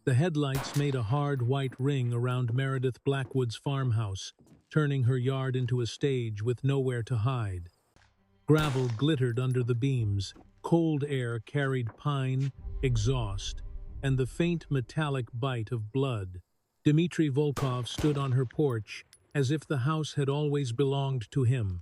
The headlights made a hard white ring around Meredith Blackwood's farmhouse, turning her yard into a stage with nowhere to hide. Gravel glittered under the beams, cold air carried pine, exhaust, and the faint metallic bite of blood. Dmitri Volkov stood on her porch, as if the house had always belonged to him.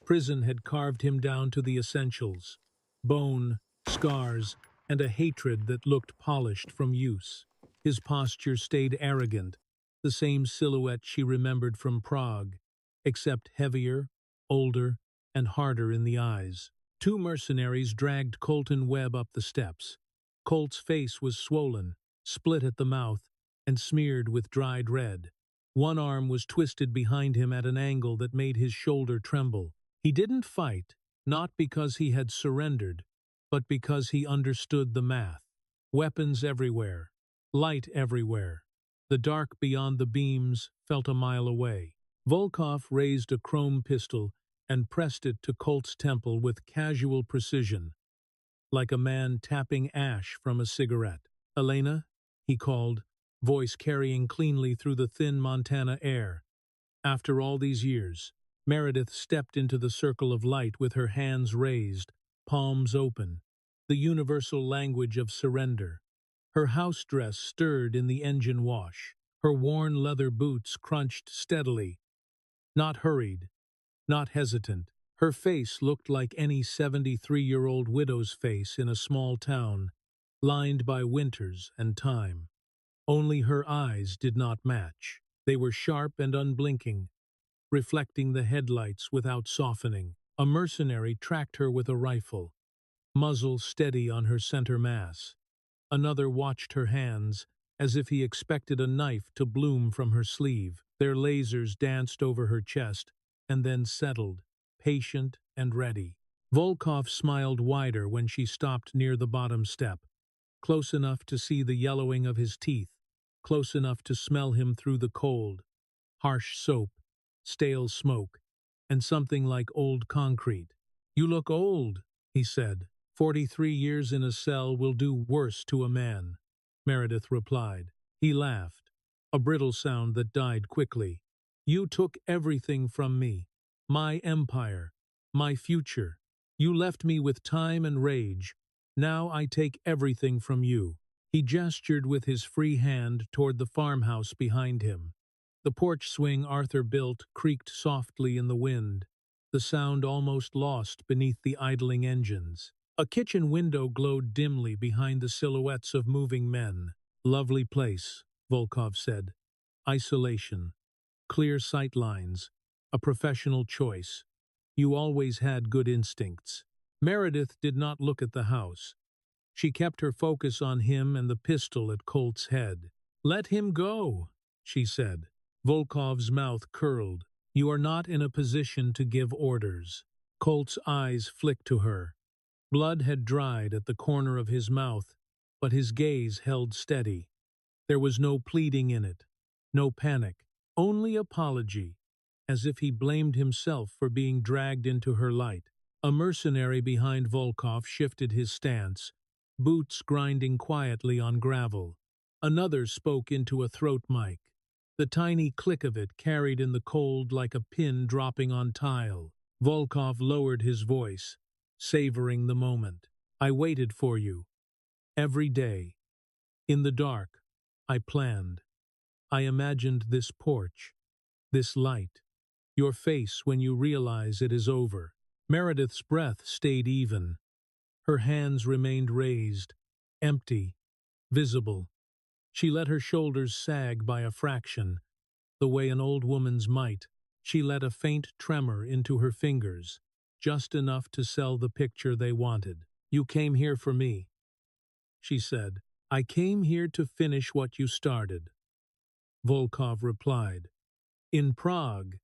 Prison had carved him down to the essentials: bone, scars, and a hatred that looked polished from use. His posture stayed arrogant, the same silhouette she remembered from Prague, except heavier, older, and harder in the eyes. Two mercenaries dragged Colton Webb up the steps. Colt's face was swollen, split at the mouth, and smeared with dried red. One arm was twisted behind him at an angle that made his shoulder tremble. He didn't fight, not because he had surrendered, but because he understood the math. Weapons everywhere, light everywhere. The dark beyond the beams felt a mile away. Volkov raised a chrome pistol and pressed it to Colt's temple with casual precision, like a man tapping ash from a cigarette. "Elena," he called, voice carrying cleanly through the thin Montana air. After all these years, Meredith stepped into the circle of light with her hands raised, palms open, the universal language of surrender. Her house dress stirred in the engine wash. Her worn leather boots crunched steadily, not hurried, not hesitant. Her face looked like any 73-year-old widow's face in a small town, lined by winters and time. Only her eyes did not match. They were sharp and unblinking, reflecting the headlights without softening. A mercenary tracked her with a rifle, muzzle steady on her center mass. Another watched her hands, as if he expected a knife to bloom from her sleeve. Their lasers danced over her chest, and then settled, patient and ready. Volkov smiled wider when she stopped near the bottom step, close enough to see the yellowing of his teeth, close enough to smell him through the cold. Harsh soap, stale smoke, and something like old concrete. "You look old," he said. "43 years in a cell will do worse to a man," Meredith replied. He laughed, a brittle sound that died quickly. "You took everything from me. My empire, my future. You left me with time and rage. Now I take everything from you." He gestured with his free hand toward the farmhouse behind him. The porch swing Arthur built creaked softly in the wind, the sound almost lost beneath the idling engines. A kitchen window glowed dimly behind the silhouettes of moving men. "Lovely place," Volkov said. "Isolation, clear sight lines, a professional choice. You always had good instincts." Meredith did not look at the house. She kept her focus on him and the pistol at Colt's head. "Let him go," she said. Volkov's mouth curled. "You are not in a position to give orders." Colt's eyes flicked to her. Blood had dried at the corner of his mouth, but his gaze held steady. There was no pleading in it, no panic, only apology, as if he blamed himself for being dragged into her light. A mercenary behind Volkov shifted his stance, boots grinding quietly on gravel. Another spoke into a throat mic. The tiny click of it carried in the cold like a pin dropping on tile. Volkov lowered his voice, savoring the moment. "I waited for you. Every day. In the dark. I planned. I imagined this porch, this light, your face when you realize it is over." Meredith's breath stayed even. Her hands remained raised, empty, visible. She let her shoulders sag by a fraction, the way an old woman's might. She let a faint tremor into her fingers, just enough to sell the picture they wanted. "You came here for me," she said. "I came here to finish what you started," Volkov replied. "In Prague,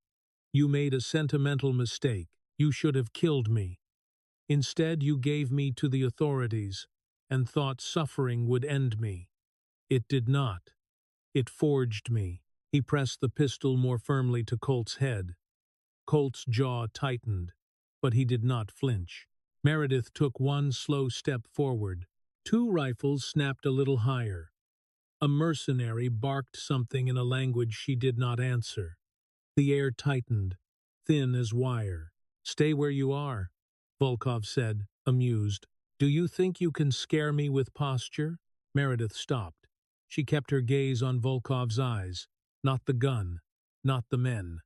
you made a sentimental mistake. You should have killed me. Instead, you gave me to the authorities and thought suffering would end me. It did not. It forged me." He pressed the pistol more firmly to Colt's head. Colt's jaw tightened, but he did not flinch. Meredith took one slow step forward. Two rifles snapped a little higher. A mercenary barked something in a language she did not answer. The air tightened, thin as wire. "Stay where you are," Volkov said, amused. "Do you think you can scare me with posture?" Meredith stopped. She kept her gaze on Volkov's eyes, not the gun, not the men.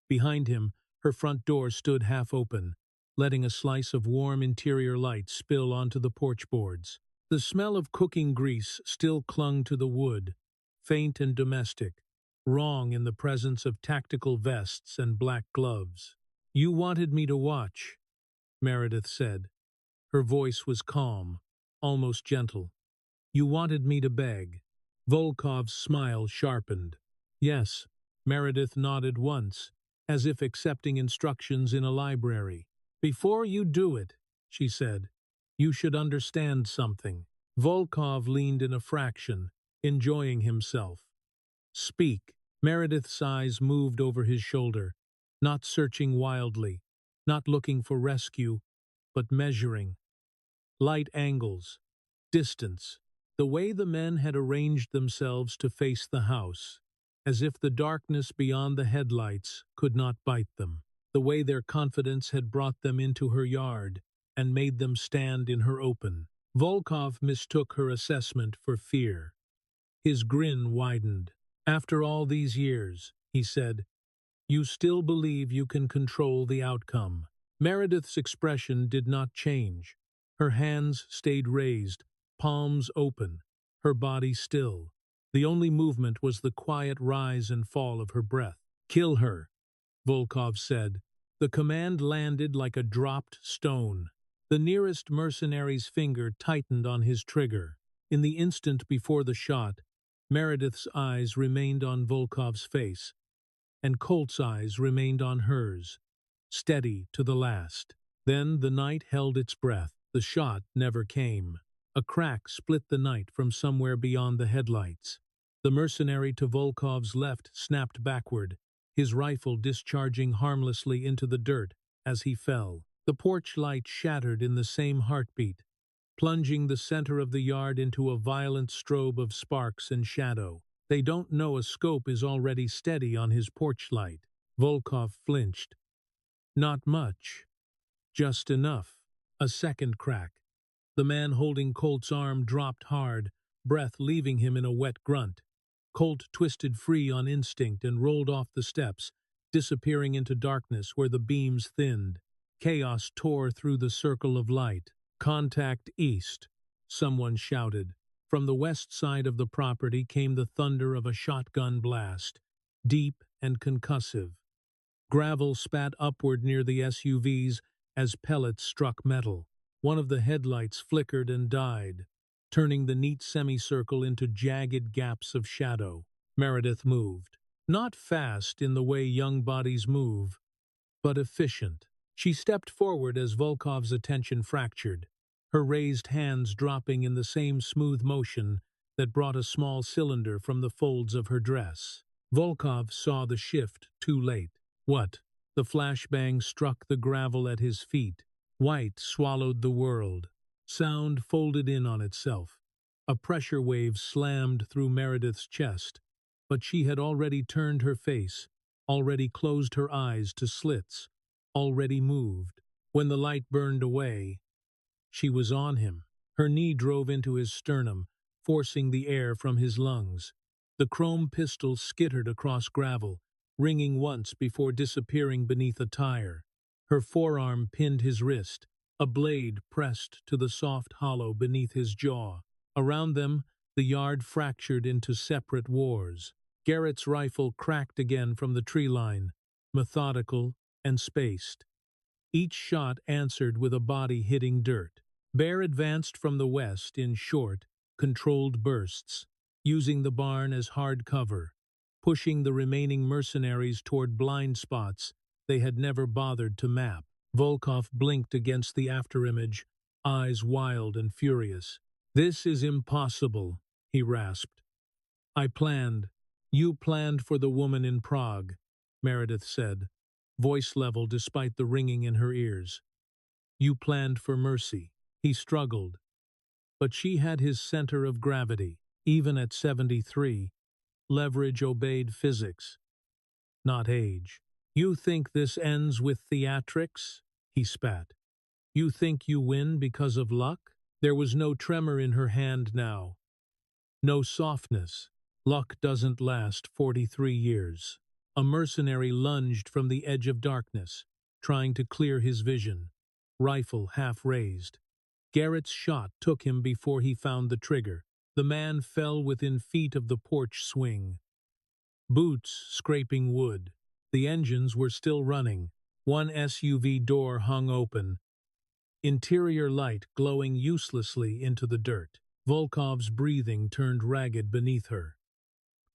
Behind him, her front door stood half open, letting a slice of warm interior light spill onto the porch boards. The smell of cooking grease still clung to the wood, faint and domestic, wrong in the presence of tactical vests and black gloves. "You wanted me to watch," Meredith said. Her voice was calm, almost gentle. "You wanted me to beg." Volkov's smile sharpened. "Yes," Meredith nodded once, as if accepting instructions in a library. "Before you do it," she said, "you should understand something." Volkov leaned in a fraction, enjoying himself. "Speak." Meredith's eyes moved over his shoulder, not searching wildly, not looking for rescue, but measuring. Light angles, distance, the way the men had arranged themselves to face the house, as if the darkness beyond the headlights could not bite them. The way their confidence had brought them into her yard and made them stand in her open. Volkov mistook her assessment for fear. His grin widened. "After all these years," he said, "you still believe you can control the outcome." Meredith's expression did not change. Her hands stayed raised, palms open, her body still. The only movement was the quiet rise and fall of her breath. "Kill her," Volkov said. The command landed like a dropped stone. The nearest mercenary's finger tightened on his trigger. In the instant before the shot, Meredith's eyes remained on Volkov's face, and Colt's eyes remained on hers, steady to the last. Then the night held its breath. The shot never came. A crack split the night from somewhere beyond the headlights. The mercenary to Volkov's left snapped backward, his rifle discharging harmlessly into the dirt as he fell. The porch light shattered in the same heartbeat, plunging the center of the yard into a violent strobe of sparks and shadow. "They don't know a scope is already steady on his porch light." Volkov flinched. "Not much. Just enough." A second crack. The man holding Colt's arm dropped hard, breath leaving him in a wet grunt. Colt twisted free on instinct and rolled off the steps, disappearing into darkness where the beams thinned. Chaos tore through the circle of light. "Contact east," someone shouted. From the west side of the property came the thunder of a shotgun blast, deep and concussive. Gravel spat upward near the SUVs as pellets struck metal. One of the headlights flickered and died, turning the neat semicircle into jagged gaps of shadow. Meredith moved. Not fast in the way young bodies move, but efficient. She stepped forward as Volkov's attention fractured, her raised hands dropping in the same smooth motion that brought a small cylinder from the folds of her dress. Volkov saw the shift too late. What? The flashbang struck the gravel at his feet. White swallowed the world. Sound folded in on itself. A pressure wave slammed through Meredith's chest, but she had already turned her face, already closed her eyes to slits, already moved. When the light burned away, she was on him. Her knee drove into his sternum, forcing the air from his lungs. The chrome pistol skittered across gravel, ringing once before disappearing beneath a tire. Her forearm pinned his wrist, a blade pressed to the soft hollow beneath his jaw. Around them, the yard fractured into separate wars. Garrett's rifle cracked again from the tree line, methodical and spaced. Each shot answered with a body hitting dirt. Bear advanced from the west in short, controlled bursts, using the barn as hard cover, pushing the remaining mercenaries toward blind spots they had never bothered to map. Volkov blinked against the afterimage, eyes wild and furious. "This is impossible," he rasped. "I planned." "You planned for the woman in Prague," Meredith said, voice level despite the ringing in her ears. "You planned for Mercy." He struggled. But she had his center of gravity. Even at 73, leverage obeyed physics, not age. You think this ends with theatrics? He spat. You think you win because of luck? There was no tremor in her hand now. No softness. Luck doesn't last 43 years. A mercenary lunged from the edge of darkness, trying to clear his vision, rifle half raised. Garrett's shot took him before he found the trigger. The man fell within feet of the porch swing. Boots scraping wood. The engines were still running. One SUV door hung open, interior light glowing uselessly into the dirt. Volkov's breathing turned ragged beneath her.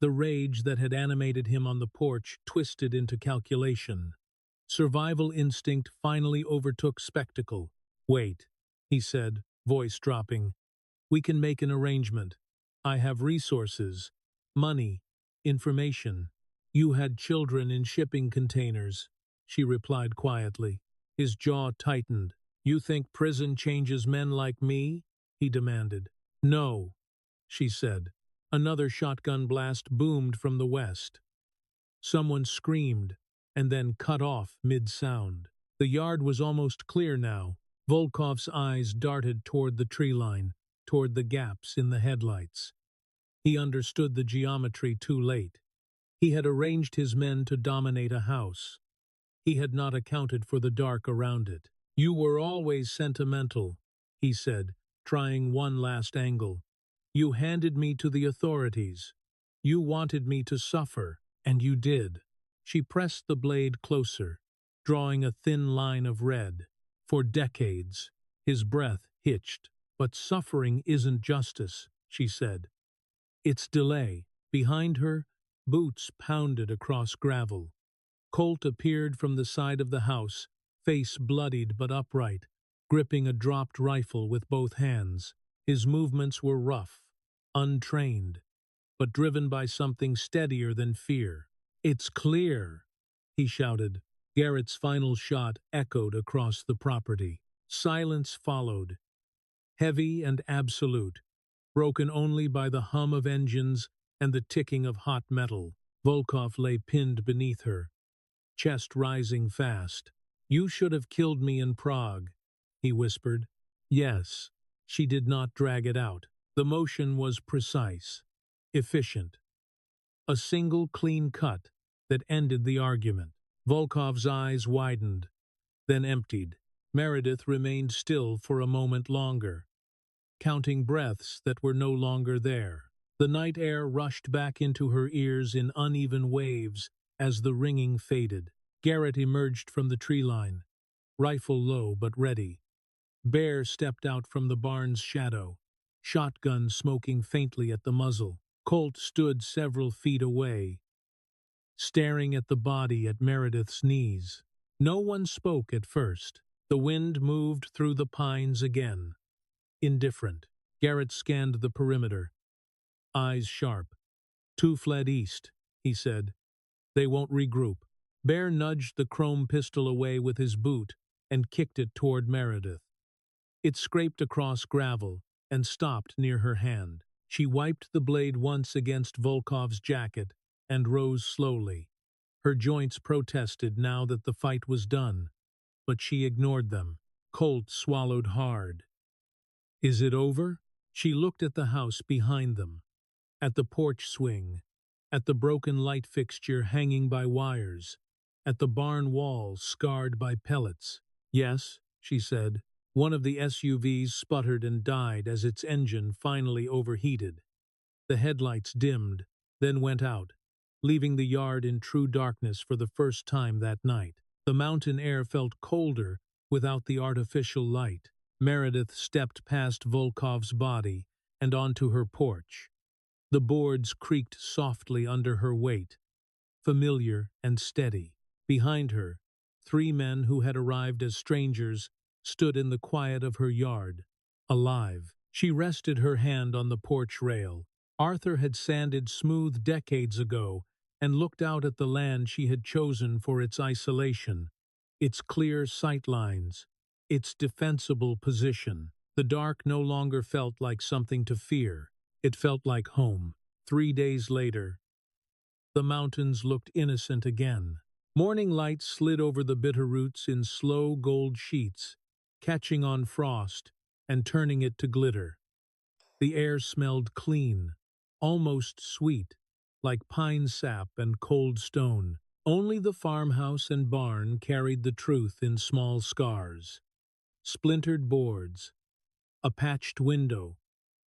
The rage that had animated him on the porch twisted into calculation. Survival instinct finally overtook spectacle. Wait, he said, voice dropping. We can make an arrangement. I have resources, money, information. You had children in shipping containers, she replied quietly. His jaw tightened. You think prison changes men like me? He demanded. No, she said. Another shotgun blast boomed from the west. Someone screamed, and then cut off mid-sound. The yard was almost clear now. Volkov's eyes darted toward the tree line, toward the gaps in the headlights. He understood the geometry too late. He had arranged his men to dominate a house. He had not accounted for the dark around it. You were always sentimental, he said, trying one last angle. You handed me to the authorities. You wanted me to suffer, and you did. She pressed the blade closer, drawing a thin line of red. For decades, his breath hitched. But suffering isn't justice, she said. It's delay. Behind her, boots pounded across gravel. Colt appeared from the side of the house, face bloodied but upright, gripping a dropped rifle with both hands. His movements were rough, untrained, but driven by something steadier than fear. It's clear, he shouted. Garrett's final shot echoed across the property. Silence followed, heavy and absolute, broken only by the hum of engines and the ticking of hot metal. Volkov lay pinned beneath her, chest rising fast. You should have killed me in Prague, he whispered. Yes. She did not drag it out. The motion was precise, efficient. A single clean cut that ended the argument. Volkov's eyes widened, then emptied. Meredith remained still for a moment longer, counting breaths that were no longer there. The night air rushed back into her ears in uneven waves as the ringing faded. Garrett emerged from the tree line, rifle low but ready. Bear stepped out from the barn's shadow, shotgun smoking faintly at the muzzle. Colt stood several feet away, staring at the body at Meredith's knees. No one spoke at first. The wind moved through the pines again. Indifferent, Garrett scanned the perimeter, eyes sharp. Two fled east, he said. They won't regroup. Bear nudged the chrome pistol away with his boot and kicked it toward Meredith. It scraped across gravel and stopped near her hand. She wiped the blade once against Volkov's jacket and rose slowly. Her joints protested now that the fight was done, but she ignored them. Colt swallowed hard. Is it over? She looked at the house behind them, at the porch swing, at the broken light fixture hanging by wires, at the barn wall scarred by pellets. Yes, she said. One of the SUVs sputtered and died as its engine finally overheated. The headlights dimmed, then went out, leaving the yard in true darkness for the first time that night. The mountain air felt colder without the artificial light. Meredith stepped past Volkov's body and onto her porch. The boards creaked softly under her weight, familiar and steady. Behind her, three men who had arrived as strangers stood in the quiet of her yard, alive. She rested her hand on the porch rail. Arthur had sanded smooth decades ago and looked out at the land she had chosen for its isolation, its clear sight lines, its defensible position. The dark no longer felt like something to fear. It felt like home. 3 days later, the mountains looked innocent again. Morning light slid over the bitter roots in slow gold sheets, catching on frost and turning it to glitter. The air smelled clean, almost sweet, like pine sap and cold stone. Only the farmhouse and barn carried the truth in small scars. Splintered boards, a patched window,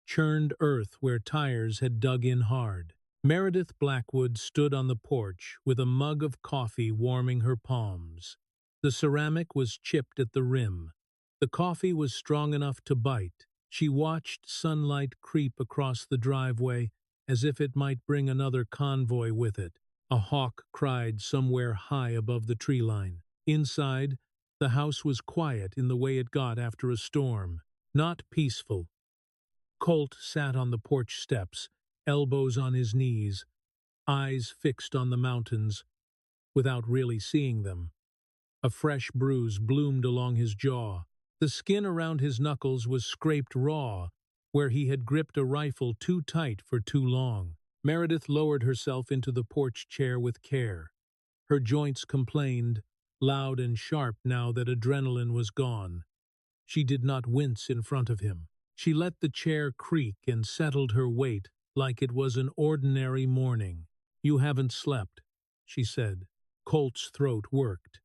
churned earth where tires had dug in hard. Meredith Blackwood stood on the porch with a mug of coffee warming her palms. The ceramic was chipped at the rim. The coffee was strong enough to bite. She watched sunlight creep across the driveway as if it might bring another convoy with it. A hawk cried somewhere high above the tree line. Inside, the house was quiet in the way it got after a storm, not peaceful. Colt sat on the porch steps, elbows on his knees, eyes fixed on the mountains, without really seeing them. A fresh bruise bloomed along his jaw. The skin around his knuckles was scraped raw, where he had gripped a rifle too tight for too long. Meredith lowered herself into the porch chair with care. Her joints complained, loud and sharp now that adrenaline was gone. She did not wince in front of him. She let the chair creak and settled her weight like it was an ordinary morning. "You haven't slept," she said. Colt's throat worked.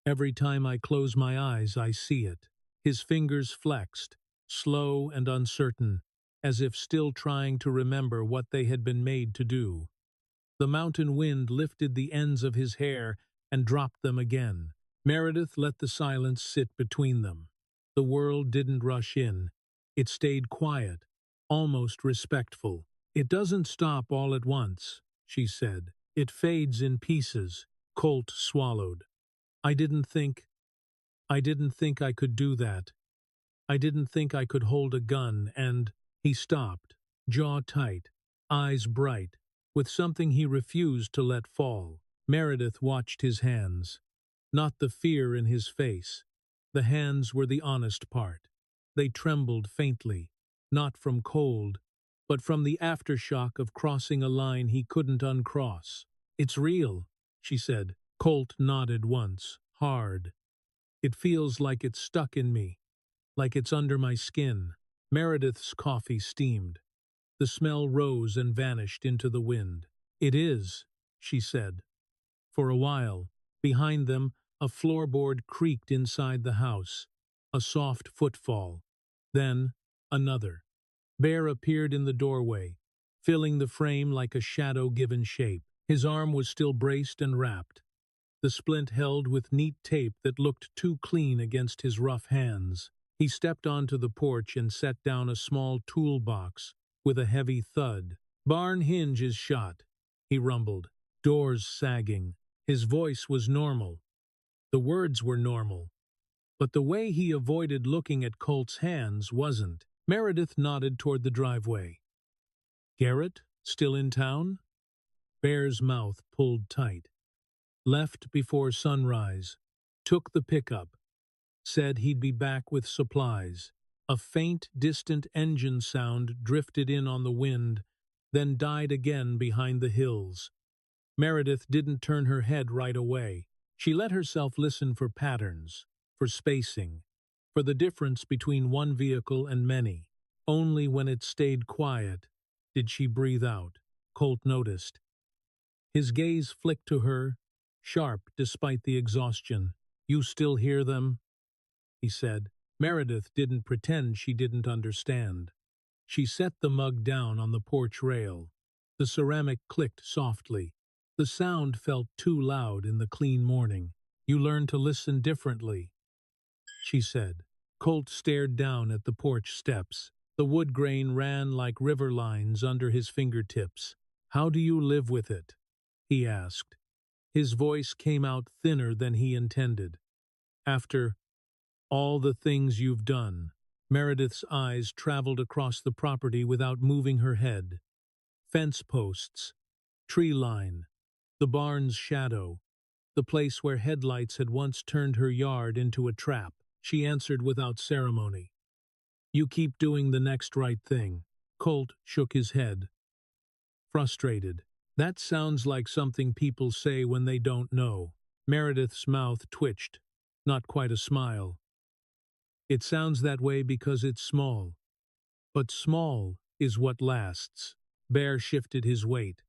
"Every time I close my eyes, I see it." His fingers flexed, slow and uncertain, as if still trying to remember what they had been made to do. The mountain wind lifted the ends of his hair and dropped them again. Meredith let the silence sit between them. The world didn't rush in. It stayed quiet, almost respectful. "It doesn't stop all at once," she said. "It fades in pieces." Colt swallowed. I didn't think I could do that. I didn't think I could hold a gun," and he stopped, jaw tight, eyes bright, with something he refused to let fall. Meredith watched his hands. Not the fear in his face. The hands were the honest part. They trembled faintly, not from cold, but from the aftershock of crossing a line he couldn't uncross. "It's real," she said. Colt nodded once, hard. "It feels like it's stuck in me, like it's under my skin." Meredith's coffee steamed. The smell rose and vanished into the wind. "It is," she said. For a while, behind them, a floorboard creaked inside the house, a soft footfall. Then, another. Bear appeared in the doorway, filling the frame like a shadow given shape. His arm was still braced and wrapped, the splint held with neat tape that looked too clean against his rough hands. He stepped onto the porch and set down a small toolbox with a heavy thud. "Barn hinge is shot," he rumbled, doors sagging. His voice was normal. The words were normal. But the way he avoided looking at Colt's hands wasn't. Meredith nodded toward the driveway. "Garrett, still in town?" Bear's mouth pulled tight. "Left before sunrise. Took the pickup. Said he'd be back with supplies." A faint, distant engine sound drifted in on the wind, then died again behind the hills. Meredith didn't turn her head right away. She let herself listen for patterns, for spacing, for the difference between one vehicle and many. Only when it stayed quiet did she breathe out. Colt noticed. His gaze flicked to her, sharp despite the exhaustion. "You still hear them?" he said. Meredith didn't pretend she didn't understand. She set the mug down on the porch rail. The ceramic clicked softly. The sound felt too loud in the clean morning. "You learn to listen differently," she said. Colt stared down at the porch steps. The wood grain ran like river lines under his fingertips. "How do you live with it?" he asked. His voice came out thinner than he intended. "After all the things you've done." Meredith's eyes traveled across the property without moving her head. Fence posts, tree line, the barn's shadow, the place where headlights had once turned her yard into a trap. She answered without ceremony. "You keep doing the next right thing." Colt shook his head, frustrated. That sounds like something people say when they don't know. Meredith's mouth twitched, not quite a smile. It sounds that way because it's small. But small is what lasts. Bear shifted his weight.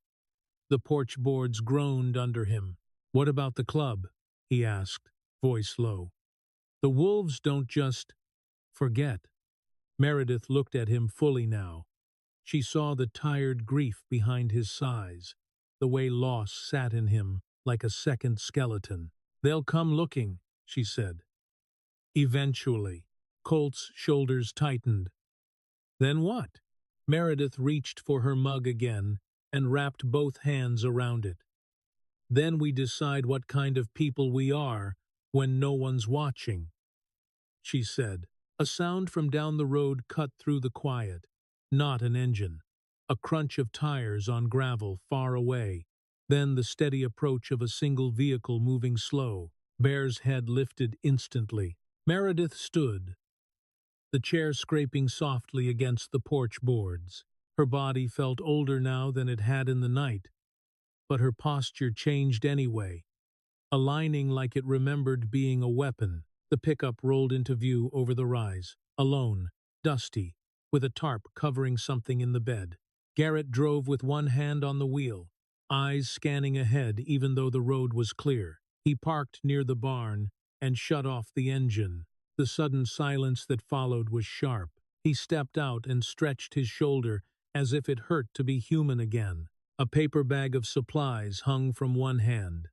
The porch boards groaned under him. What about the club? He asked, voice low. The wolves don't just forget. Meredith looked at him fully now. She saw the tired grief behind his sighs, the way loss sat in him like a second skeleton. They'll come looking, she said. Eventually. Colt's shoulders tightened. Then what? Meredith reached for her mug again and wrapped both hands around it. Then we decide what kind of people we are when no one's watching, she said. A sound from down the road cut through the quiet. Not an engine. A crunch of tires on gravel far away. Then the steady approach of a single vehicle moving slow. Bear's head lifted instantly. Meredith stood, the chair scraping softly against the porch boards. Her body felt older now than it had in the night, but her posture changed anyway, aligning like it remembered being a weapon. The pickup rolled into view over the rise, alone, dusty, with a tarp covering something in the bed. Garrett drove with one hand on the wheel, eyes scanning ahead even though the road was clear. He parked near the barn and shut off the engine. The sudden silence that followed was sharp. He stepped out and stretched his shoulder as if it hurt to be human again. A paper bag of supplies hung from one hand.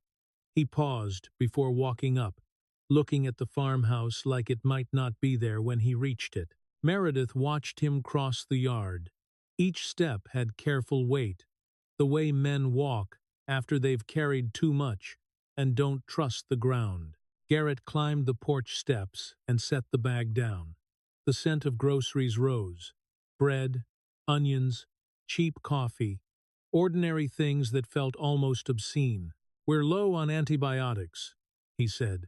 He paused before walking up, looking at the farmhouse like it might not be there when he reached it. Meredith watched him cross the yard. Each step had careful weight, the way men walk after they've carried too much and don't trust the ground. Garrett climbed the porch steps and set the bag down. The scent of groceries rose. Bread, onions, cheap coffee, ordinary things that felt almost obscene. We're low on antibiotics, he said.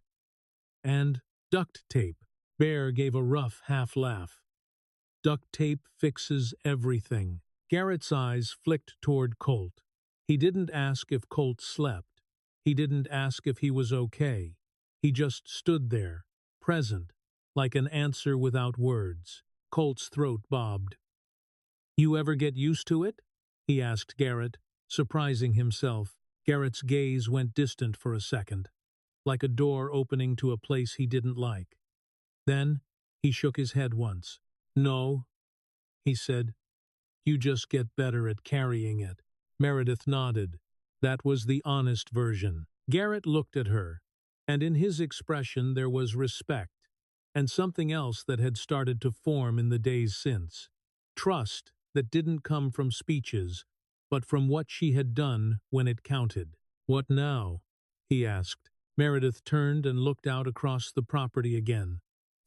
And duct tape. Bear gave a rough half laugh. Duct tape fixes everything. Garrett's eyes flicked toward Colt. He didn't ask if Colt slept. He didn't ask if he was okay. He just stood there, present, like an answer without words. Colt's throat bobbed. You ever get used to it? He asked Garrett, surprising himself. Garrett's gaze went distant for a second, like a door opening to a place he didn't like. Then he shook his head once. No, he said. You just get better at carrying it. Meredith nodded. That was the honest version. Garrett looked at her, and in his expression there was respect, and something else that had started to form in the days since. Trust that didn't come from speeches, but from what she had done when it counted. What now? He asked. Meredith turned and looked out across the property again.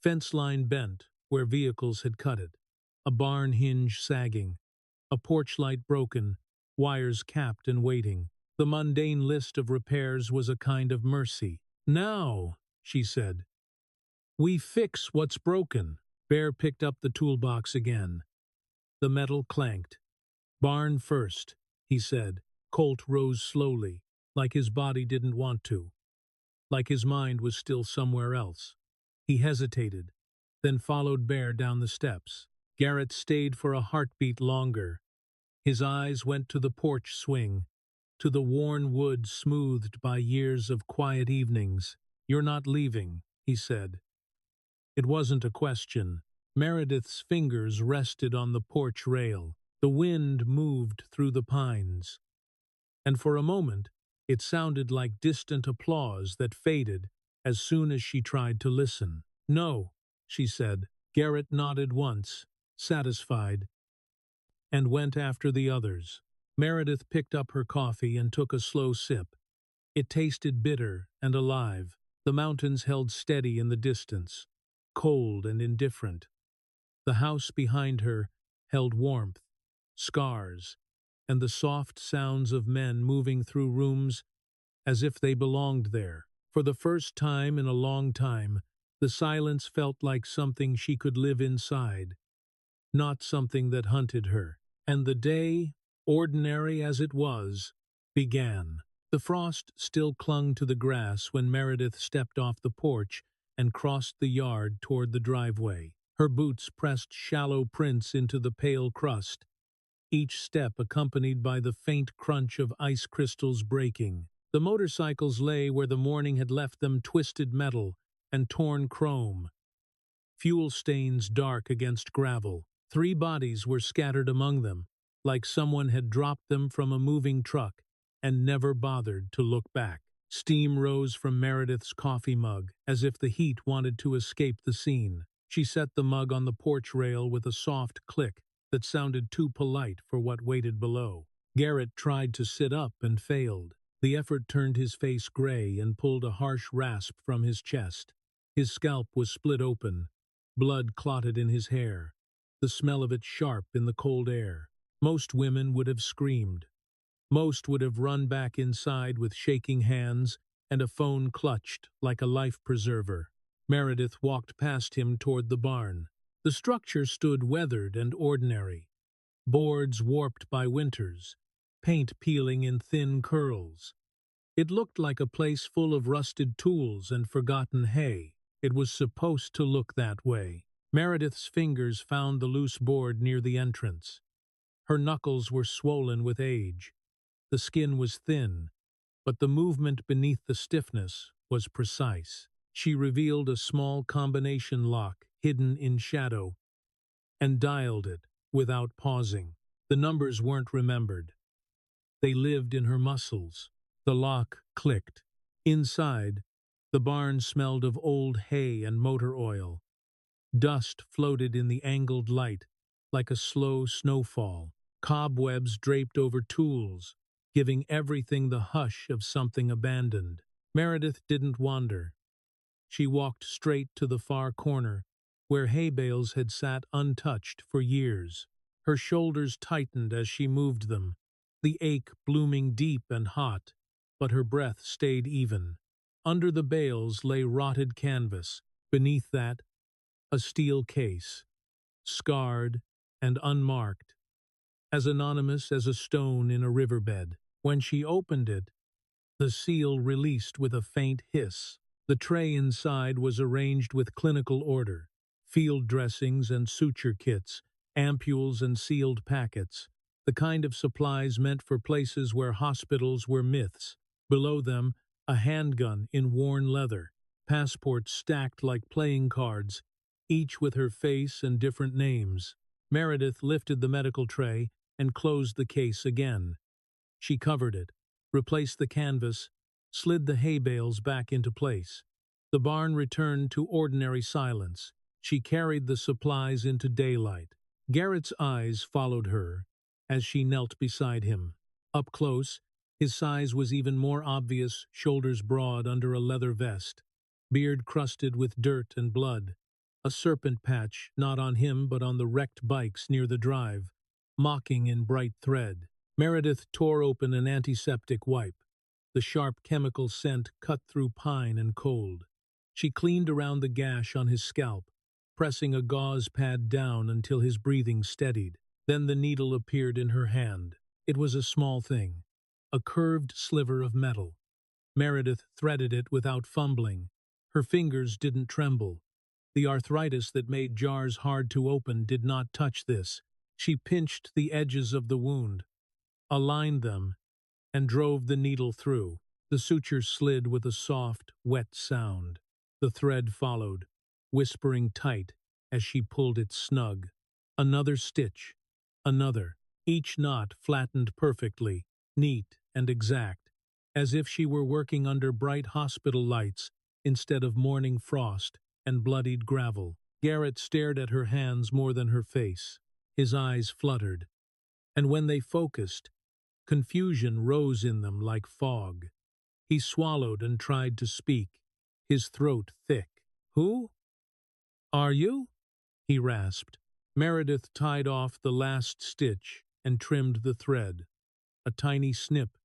Fence line bent, where vehicles had cut it. A barn hinge sagging. A porch light broken, wires capped and waiting. The mundane list of repairs was a kind of mercy. Now, she said, we fix what's broken. Bear picked up the toolbox again. The metal clanked. Barn first, he said. Colt rose slowly, like his body didn't want to, like his mind was still somewhere else. He hesitated, then followed Bear down the steps. Garrett stayed for a heartbeat longer. His eyes went to the porch swing, to the worn wood smoothed by years of quiet evenings. You're not leaving, he said. It wasn't a question. Meredith's fingers rested on the porch rail. The wind moved through the pines. And for a moment, it sounded like distant applause that faded as soon as she tried to listen. No, she said. Garrett nodded once, satisfied, and went after the others. Meredith picked up her coffee and took a slow sip. It tasted bitter and alive. The mountains held steady in the distance, cold and indifferent. The house behind her held warmth, scars, and the soft sounds of men moving through rooms as if they belonged there. For the first time in a long time, the silence felt like something she could live inside. not something that hunted her. And the day, ordinary as it was, began. The frost still clung to the grass when Meredith stepped off the porch and crossed the yard toward the driveway. Her boots pressed shallow prints into the pale crust, each step accompanied by the faint crunch of ice crystals breaking. The motorcycles lay where the morning had left them, twisted metal and torn chrome, fuel stains dark against gravel. 3 bodies were scattered among them, like someone had dropped them from a moving truck and never bothered to look back. Steam rose from Meredith's coffee mug, as if the heat wanted to escape the scene. She set the mug on the porch rail with a soft click that sounded too polite for what waited below. Garrett tried to sit up and failed. The effort turned his face gray and pulled a harsh rasp from his chest. His scalp was split open, blood clotted in his hair, the smell of it sharp in the cold air. Most women would have screamed. Most would have run back inside with shaking hands and a phone clutched like a life preserver. Meredith walked past him toward the barn. The structure stood weathered and ordinary, boards warped by winters, paint peeling in thin curls. It looked like a place full of rusted tools and forgotten hay. It was supposed to look that way. Meredith's fingers found the loose board near the entrance. Her knuckles were swollen with age. The skin was thin, but the movement beneath the stiffness was precise. She revealed a small combination lock hidden in shadow and dialed it without pausing. The numbers weren't remembered. They lived in her muscles. The lock clicked. Inside, the barn smelled of old hay and motor oil. Dust floated in the angled light like a slow snowfall. Cobwebs draped over tools, giving everything the hush of something abandoned. Meredith didn't wander. She walked straight to the far corner, where hay bales had sat untouched for years. Her shoulders tightened as she moved them, the ache blooming deep and hot, but her breath stayed even. Under the bales lay rotted canvas. Beneath that, a steel case, scarred and unmarked, as anonymous as a stone in a riverbed. When she opened it, the seal released with a faint hiss. The tray inside was arranged with clinical order: field dressings and suture kits, ampules and sealed packets, the kind of supplies meant for places where hospitals were myths. Below them, a handgun in worn leather, passports stacked like playing cards, each with her face and different names. Meredith lifted the medical tray and closed the case again. She covered it, replaced the canvas, slid the hay bales back into place. The barn returned to ordinary silence. She carried the supplies into daylight. Garrett's eyes followed her as she knelt beside him. Up close, his size was even more obvious, shoulders broad under a leather vest, beard crusted with dirt and blood, a serpent patch not on him but on the wrecked bikes near the drive, mocking in bright thread. Meredith tore open an antiseptic wipe. The sharp chemical scent cut through pine and cold. She cleaned around the gash on his scalp, pressing a gauze pad down until his breathing steadied. Then the needle appeared in her hand. It was a small thing, a curved sliver of metal. Meredith threaded it without fumbling. Her fingers didn't tremble. The arthritis that made jars hard to open did not touch this. She pinched the edges of the wound, aligned them, and drove the needle through. The suture slid with a soft, wet sound. The thread followed, whispering tight as she pulled it snug. Another stitch, another, each knot flattened perfectly, neat and exact, as if she were working under bright hospital lights instead of morning frost and bloodied gravel. Garrett stared at her hands more than her face. His eyes fluttered, and when they focused, confusion rose in them like fog. He swallowed and tried to speak, his throat thick. "Who are you?" he rasped. Meredith tied off the last stitch and trimmed the thread. A tiny snip,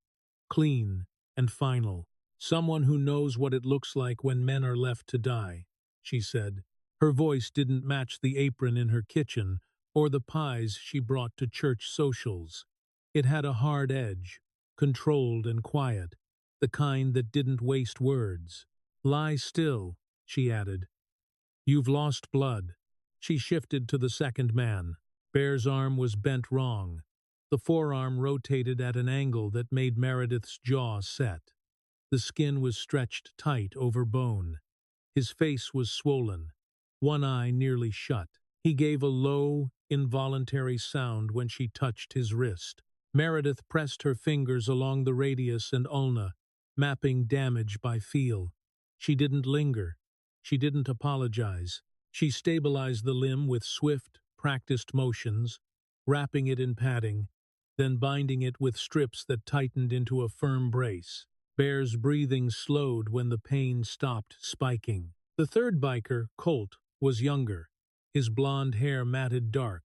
clean and final. "Someone who knows what it looks like when men are left to die," she said. Her voice didn't match the apron in her kitchen or the pies she brought to church socials. It had a hard edge, controlled and quiet, the kind that didn't waste words. "Lie still," she added. "You've lost blood." She shifted to the second man. Bear's arm was bent wrong. The forearm rotated at an angle that made Meredith's jaw set. The skin was stretched tight over bone. His face was swollen, one eye nearly shut. He gave a low, involuntary sound when she touched his wrist. Meredith pressed her fingers along the radius and ulna, mapping damage by feel. She didn't linger. She didn't apologize. She stabilized the limb with swift, practiced motions, wrapping it in padding, then binding it with strips that tightened into a firm brace. Bear's breathing slowed when the pain stopped spiking. The third biker, Colt, was younger. His blonde hair matted dark,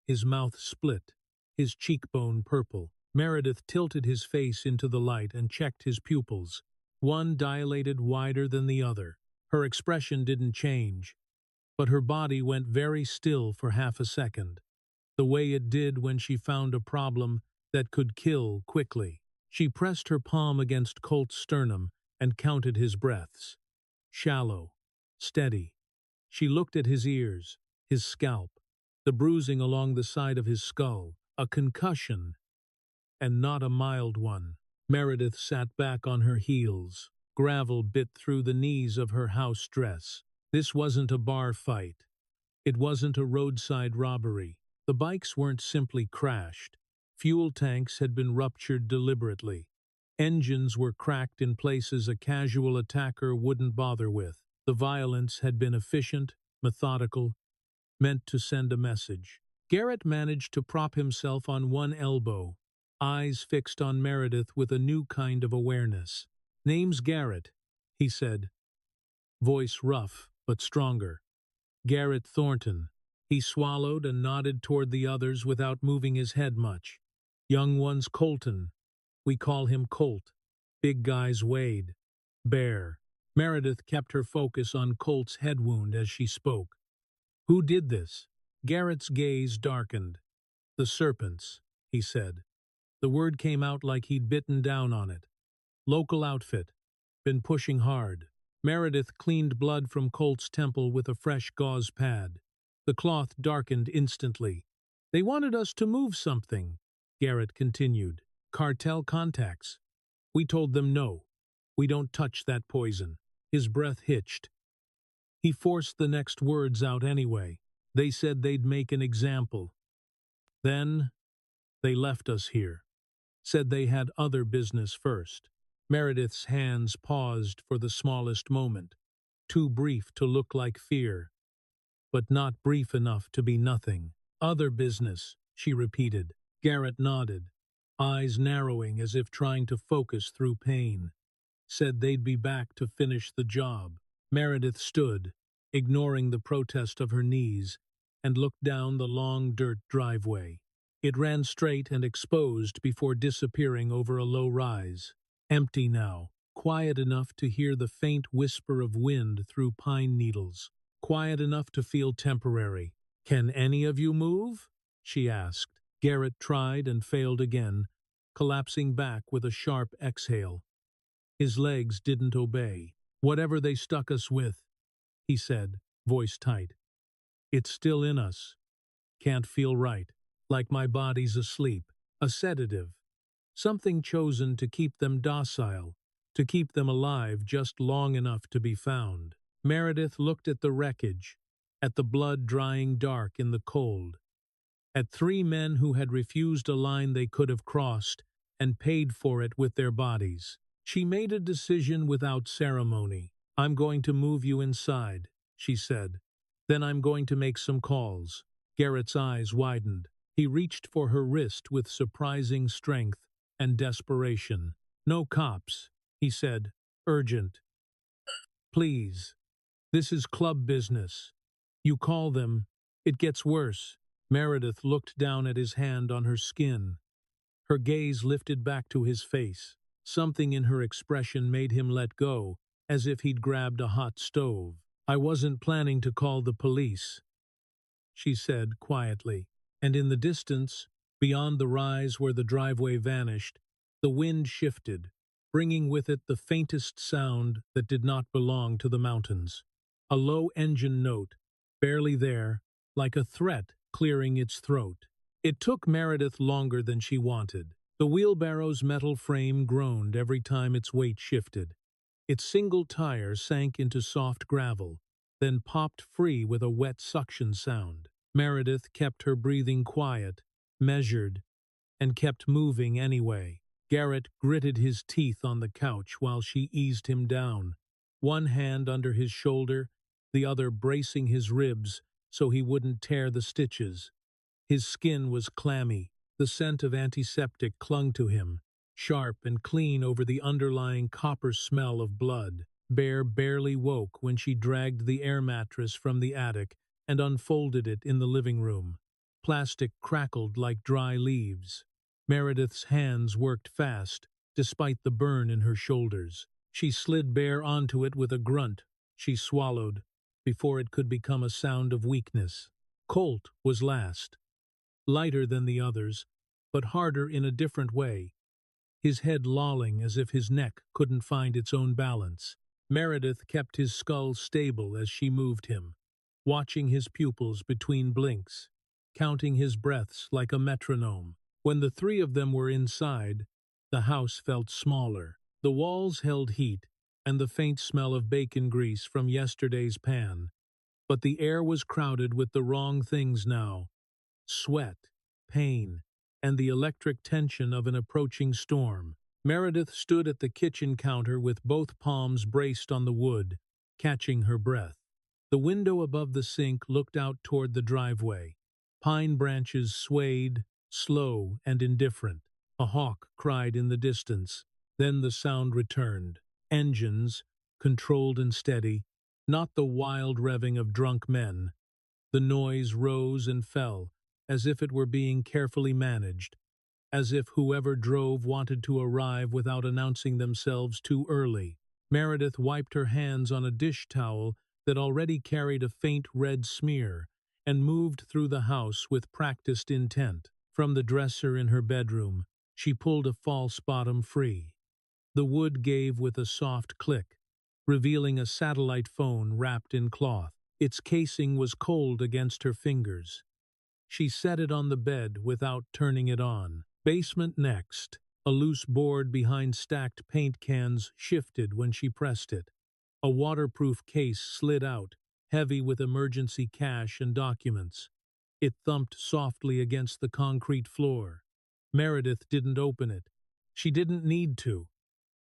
his mouth split, his cheekbone purple. Meredith tilted his face into the light and checked his pupils. One dilated wider than the other. Her expression didn't change, but her body went very still for half a second, the way it did when she found a problem that could kill quickly. She pressed her palm against Colt's sternum and counted his breaths. Shallow, steady. She looked at his ears, his scalp, the bruising along the side of his skull, a concussion, and not a mild one. Meredith sat back on her heels. Gravel bit through the knees of her house dress. This wasn't a bar fight. It wasn't a roadside robbery. The bikes weren't simply crashed. Fuel tanks had been ruptured deliberately. Engines were cracked in places a casual attacker wouldn't bother with. The violence had been efficient, methodical, meant to send a message. Garrett managed to prop himself on one elbow, eyes fixed on Meredith with a new kind of awareness. "Name's Garrett," he said, voice rough but stronger. "Garrett Thornton." He swallowed and nodded toward the others without moving his head much. "Young one's Colton. We call him Colt. Big guy's Wade. Bear." Meredith kept her focus on Colt's head wound as she spoke. "Who did this?" Garrett's gaze darkened. "The serpents," he said. The word came out like he'd bitten down on it. "Local outfit. Been pushing hard." Meredith cleaned blood from Colt's temple with a fresh gauze pad. The cloth darkened instantly. "They wanted us to move something," Garrett continued. "Cartel contacts. We told them no. We don't touch that poison." His breath hitched. He forced the next words out anyway. "They said they'd make an example. Then they left us here. Said they had other business first." Meredith's hands paused for the smallest moment, too brief to look like fear, but not brief enough to be nothing. "Other business," she repeated. Garrett nodded, eyes narrowing as if trying to focus through pain. "Said they'd be back to finish the job." Meredith stood, ignoring the protest of her knees, and looked down the long dirt driveway. It ran straight and exposed before disappearing over a low rise. Empty now, quiet enough to hear the faint whisper of wind through pine needles, quiet enough to feel temporary. "Can any of you move?" she asked. Garrett tried and failed again, collapsing back with a sharp exhale. His legs didn't obey. "Whatever they stuck us with," he said, voice tight. "It's still in us. Can't feel right. Like my body's asleep. A sedative. Something chosen to keep them docile, to keep them alive just long enough to be found." Meredith looked at the wreckage, at the blood drying dark in the cold, at 3 men who had refused a line they could have crossed and paid for it with their bodies. She made a decision without ceremony. "I'm going to move you inside," she said. "Then I'm going to make some calls." Garrett's eyes widened. He reached for her wrist with surprising strength and desperation. "No cops," he said. "Urgent. Please. This is club business. You call them, it gets worse." Meredith looked down at his hand on her skin. Her gaze lifted back to his face. Something in her expression made him let go, as if he'd grabbed a hot stove. "I wasn't planning to call the police," she said quietly. and in the distance, beyond the rise where the driveway vanished, the wind shifted, bringing with it the faintest sound that did not belong to the mountains. A low engine note, barely there, like a threat clearing its throat. It took Meredith longer than she wanted. The wheelbarrow's metal frame groaned every time its weight shifted. Its single tire sank into soft gravel, then popped free with a wet suction sound. Meredith kept her breathing quiet, measured, and kept moving anyway. Garrett gritted his teeth on the couch while she eased him down, one hand under his shoulder, the other bracing his ribs so he wouldn't tear the stitches. His skin was clammy, the scent of antiseptic clung to him, sharp and clean over the underlying copper smell of blood. Bear barely woke when she dragged the air mattress from the attic and unfolded it in the living room. Plastic crackled like dry leaves. Meredith's hands worked fast, despite the burn in her shoulders. She slid Bear onto it with a grunt. She swallowed, before it could become a sound of weakness. Colt was last. Lighter than the others, but harder in a different way, his head lolling as if his neck couldn't find its own balance. Meredith kept his skull stable as she moved him, watching his pupils between blinks, counting his breaths like a metronome. When the three of them were inside, the house felt smaller. The walls held heat and the faint smell of bacon grease from yesterday's pan, but the air was crowded with the wrong things now: sweat, pain, and the electric tension of an approaching storm. Meredith stood at the kitchen counter with both palms braced on the wood, catching her breath. The window above the sink looked out toward the driveway. Pine branches swayed, slow and indifferent. A hawk cried in the distance. Then the sound returned. Engines, controlled and steady, not the wild revving of drunk men. The noise rose and fell, as if it were being carefully managed, as if whoever drove wanted to arrive without announcing themselves too early. Meredith wiped her hands on a dish towel that already carried a faint red smear and moved through the house with practiced intent. From the dresser in her bedroom, she pulled a false bottom free. The wood gave with a soft click, revealing a satellite phone wrapped in cloth. Its casing was cold against her fingers. She set it on the bed without turning it on. Basement next. A loose board behind stacked paint cans shifted when she pressed it. A waterproof case slid out, heavy with emergency cash and documents. It thumped softly against the concrete floor. Meredith didn't open it. She didn't need to.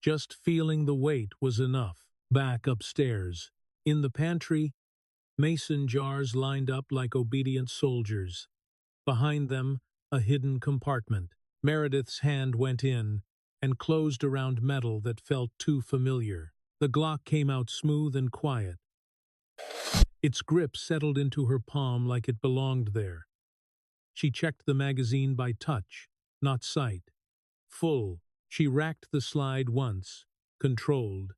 Just feeling the weight was enough. Back upstairs. In the pantry, mason jars lined up like obedient soldiers. Behind them, a hidden compartment. Meredith's hand went in and closed around metal that felt too familiar. The Glock came out smooth and quiet. Its grip settled into her palm like it belonged there. She checked the magazine by touch, not sight. Full. She racked the slide once, controlled,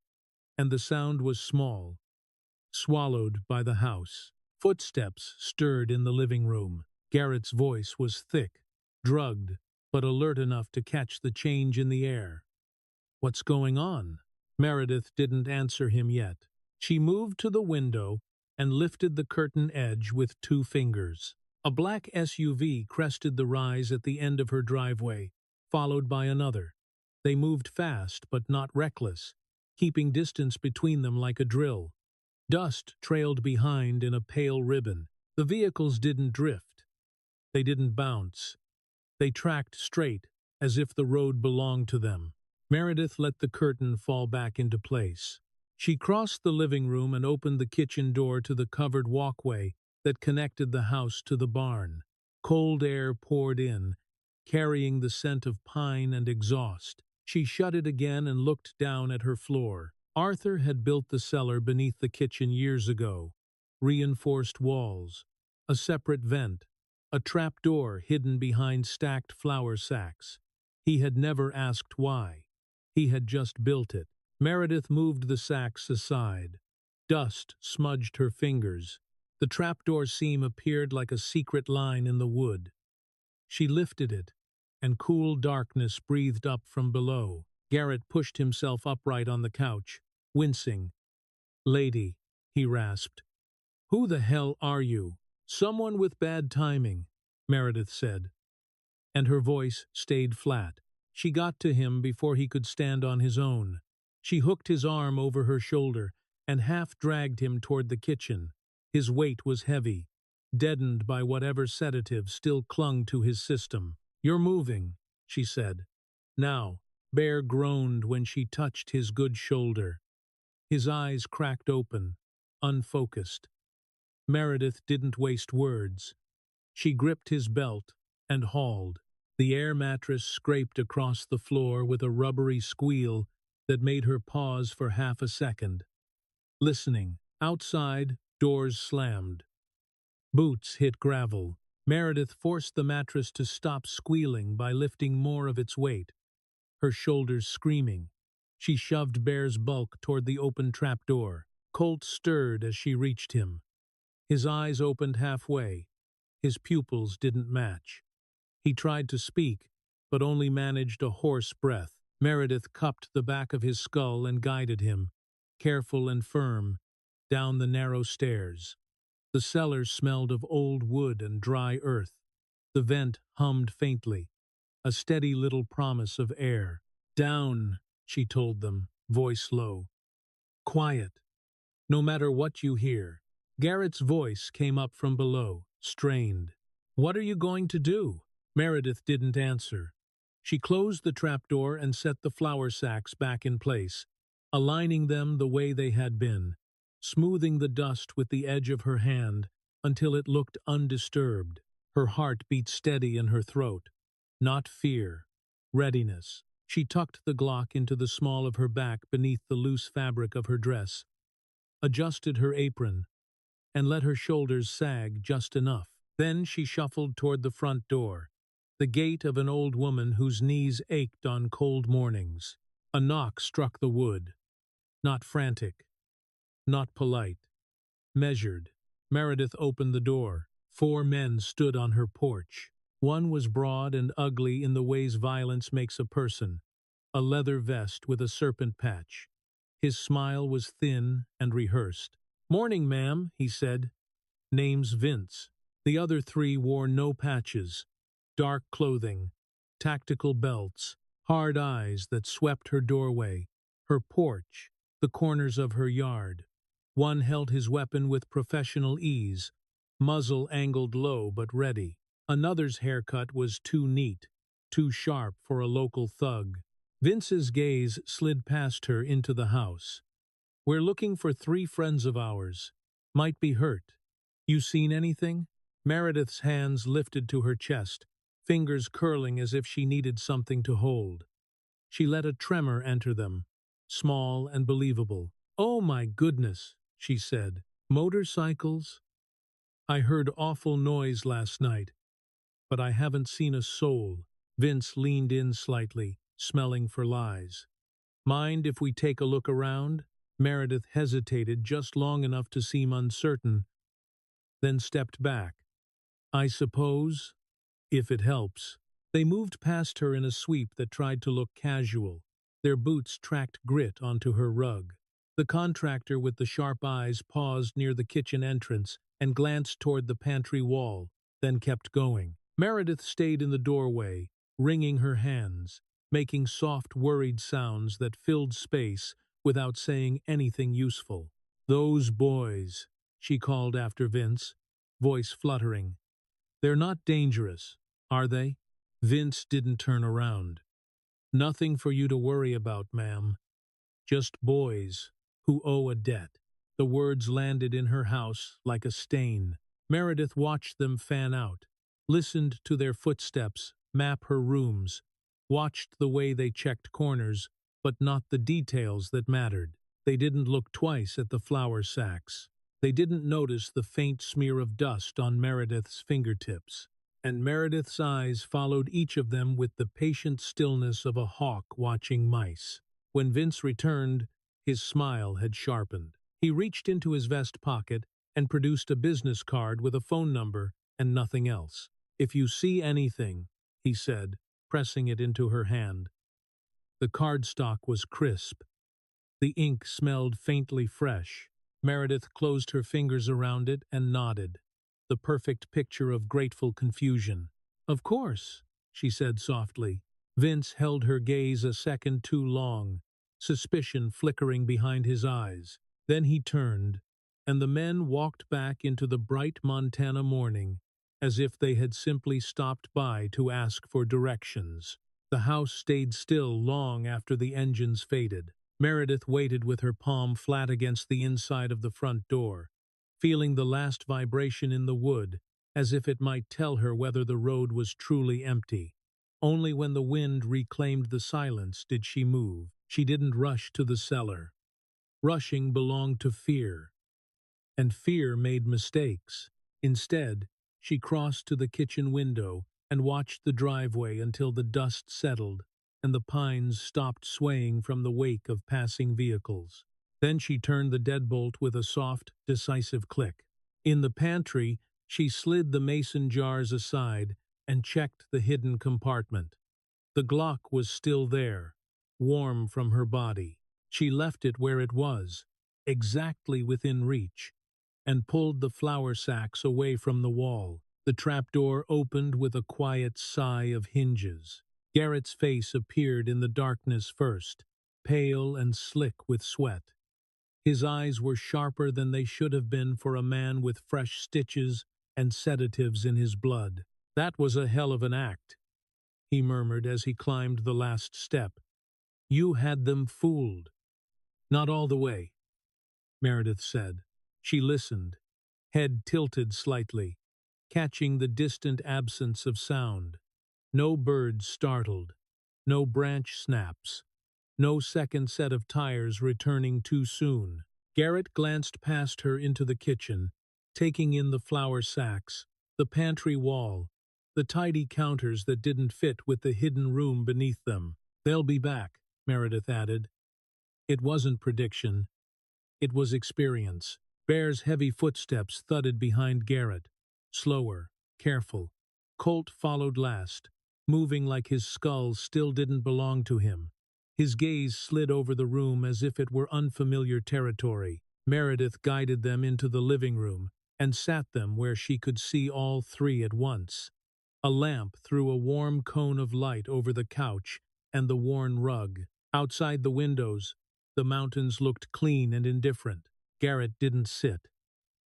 and the sound was small, swallowed by the house. Footsteps stirred in the living room. Garrett's voice was thick, drugged, but alert enough to catch the change in the air. "What's going on?" Meredith didn't answer him yet. She moved to the window and lifted the curtain edge with 2 fingers. A black SUV crested the rise at the end of her driveway, followed by another. They moved fast but not reckless, keeping distance between them like a drill. Dust trailed behind in a pale ribbon. The vehicles didn't drift. They didn't bounce. They tracked straight, as if the road belonged to them. Meredith let the curtain fall back into place. She crossed the living room and opened the kitchen door to the covered walkway that connected the house to the barn. Cold air poured in, carrying the scent of pine and exhaust. She shut it again and looked down at her floor. Arthur had built the cellar beneath the kitchen years ago. Reinforced walls, a separate vent, a trap door hidden behind stacked flour sacks. He had never asked why. He had just built it. Meredith moved the sacks aside. Dust smudged her fingers. The trapdoor seam appeared like a secret line in the wood. She lifted it, and cool darkness breathed up from below. Garrett pushed himself upright on the couch, wincing. "Lady," he rasped. "Who the hell are you?" "Someone with bad timing," Meredith said, and her voice stayed flat. She got to him before he could stand on his own. She hooked his arm over her shoulder and half-dragged him toward the kitchen. His weight was heavy, deadened by whatever sedative still clung to his system. "You're moving," she said. "Now." Bear groaned when she touched his good shoulder. His eyes cracked open, unfocused. Meredith didn't waste words. She gripped his belt and hauled. The air mattress scraped across the floor with a rubbery squeal that made her pause for half a second. Listening. Outside, doors slammed. Boots hit gravel. Meredith forced the mattress to stop squealing by lifting more of its weight, her shoulders screaming. She shoved Bear's bulk toward the open trapdoor. Colt stirred as she reached him. His eyes opened halfway. His pupils didn't match. He tried to speak, but only managed a hoarse breath. Meredith cupped the back of his skull and guided him, careful and firm, down the narrow stairs. The cellar smelled of old wood and dry earth. The vent hummed faintly, a steady little promise of air. "Down," she told them, voice low. "Quiet. No matter what you hear." Garrett's voice came up from below, strained. "What are you going to do?" Meredith didn't answer. She closed the trapdoor and set the flour sacks back in place, aligning them the way they had been, smoothing the dust with the edge of her hand until it looked undisturbed. Her heart beat steady in her throat. Not fear, readiness. She tucked the Glock into the small of her back beneath the loose fabric of her dress, adjusted her apron, and let her shoulders sag just enough. Then she shuffled toward the front door, the gait of an old woman whose knees ached on cold mornings. A knock struck the wood. Not frantic, not polite, measured. Meredith opened the door. 4 men stood on her porch. One was broad and ugly in the ways violence makes a person, a leather vest with a serpent patch. His smile was thin and rehearsed. "Morning, ma'am," he said. "Name's Vince." The other 3 wore no patches, dark clothing, tactical belts, hard eyes that swept her doorway, her porch, the corners of her yard. One held his weapon with professional ease, muzzle angled low but ready. Another's haircut was too neat, too sharp for a local thug. Vince's gaze slid past her into the house. "We're looking for 3 friends of ours. Might be hurt. You seen anything?" Meredith's hands lifted to her chest, fingers curling as if she needed something to hold. She let a tremor enter them, small and believable. "Oh my goodness," she said. "Motorcycles? I heard awful noise last night, but I haven't seen a soul." Vince leaned in slightly, smelling for lies. "Mind if we take a look around?" Meredith hesitated just long enough to seem uncertain, then stepped back. "I suppose, if it helps." They moved past her in a sweep that tried to look casual. Their boots tracked grit onto her rug. The contractor with the sharp eyes paused near the kitchen entrance and glanced toward the pantry wall, then kept going. Meredith stayed in the doorway, wringing her hands, making soft, worried sounds that filled space without saying anything useful. "Those boys," she called after Vince, voice fluttering. "They're not dangerous, are they?" Vince didn't turn around. "Nothing for you to worry about, ma'am. Just boys who owe a debt." The words landed in her house like a stain. Meredith watched them fan out, listened to their footsteps map her rooms, watched the way they checked corners, but not the details that mattered. They didn't look twice at the flour sacks. They didn't notice the faint smear of dust on Meredith's fingertips. And Meredith's eyes followed each of them with the patient stillness of a hawk watching mice. When Vince returned, his smile had sharpened. He reached into his vest pocket and produced a business card with a phone number and nothing else. "If you see anything," he said, pressing it into her hand. The cardstock was crisp. The ink smelled faintly fresh. Meredith closed her fingers around it and nodded, the perfect picture of grateful confusion. "Of course," she said softly. Vince held her gaze a second too long, suspicion flickering behind his eyes. Then he turned, and the men walked back into the bright Montana morning, as if they had simply stopped by to ask for directions. The house stayed still long after the engines faded. Meredith waited with her palm flat against the inside of the front door, feeling the last vibration in the wood, as if it might tell her whether the road was truly empty. Only when the wind reclaimed the silence did she move. She didn't rush to the cellar. Rushing belonged to fear, and fear made mistakes. Instead, she crossed to the kitchen window and watched the driveway until the dust settled and the pines stopped swaying from the wake of passing vehicles. Then she turned the deadbolt with a soft, decisive click. In the pantry, she slid the mason jars aside and checked the hidden compartment. The Glock was still there, warm from her body. She left it where it was, exactly within reach, and pulled the flour sacks away from the wall. The trapdoor opened with a quiet sigh of hinges. Garrett's face appeared in the darkness first, pale and slick with sweat. His eyes were sharper than they should have been for a man with fresh stitches and sedatives in his blood. "That was a hell of an act," he murmured as he climbed the last step. "You had them fooled." "Not all the way," Meredith said. She listened, head tilted slightly, catching the distant absence of sound. No birds startled, no branch snaps, no second set of tires returning too soon. Garrett glanced past her into the kitchen, taking in the flour sacks, the pantry wall, the tidy counters that didn't fit with the hidden room beneath them. "They'll be back," Meredith added. It wasn't prediction, it was experience. Bear's heavy footsteps thudded behind Garrett, slower, careful. Colt followed last, moving like his skull still didn't belong to him. His gaze slid over the room as if it were unfamiliar territory. Meredith guided them into the living room and sat them where she could see all three at once. A lamp threw a warm cone of light over the couch and the worn rug. Outside the windows, the mountains looked clean and indifferent. Garrett didn't sit.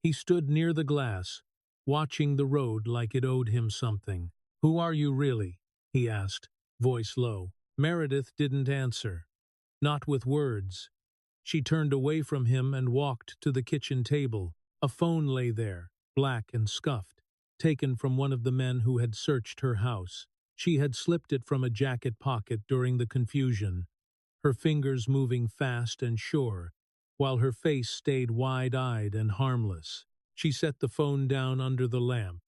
He stood near the glass, watching the road like it owed him something. "Who are you really?" he asked, voice low. Meredith didn't answer. Not with words. She turned away from him and walked to the kitchen table. A phone lay there, black and scuffed, taken from one of the men who had searched her house. She had slipped it from a jacket pocket during the confusion, her fingers moving fast and sure, while her face stayed wide-eyed and harmless. She set the phone down under the lamp.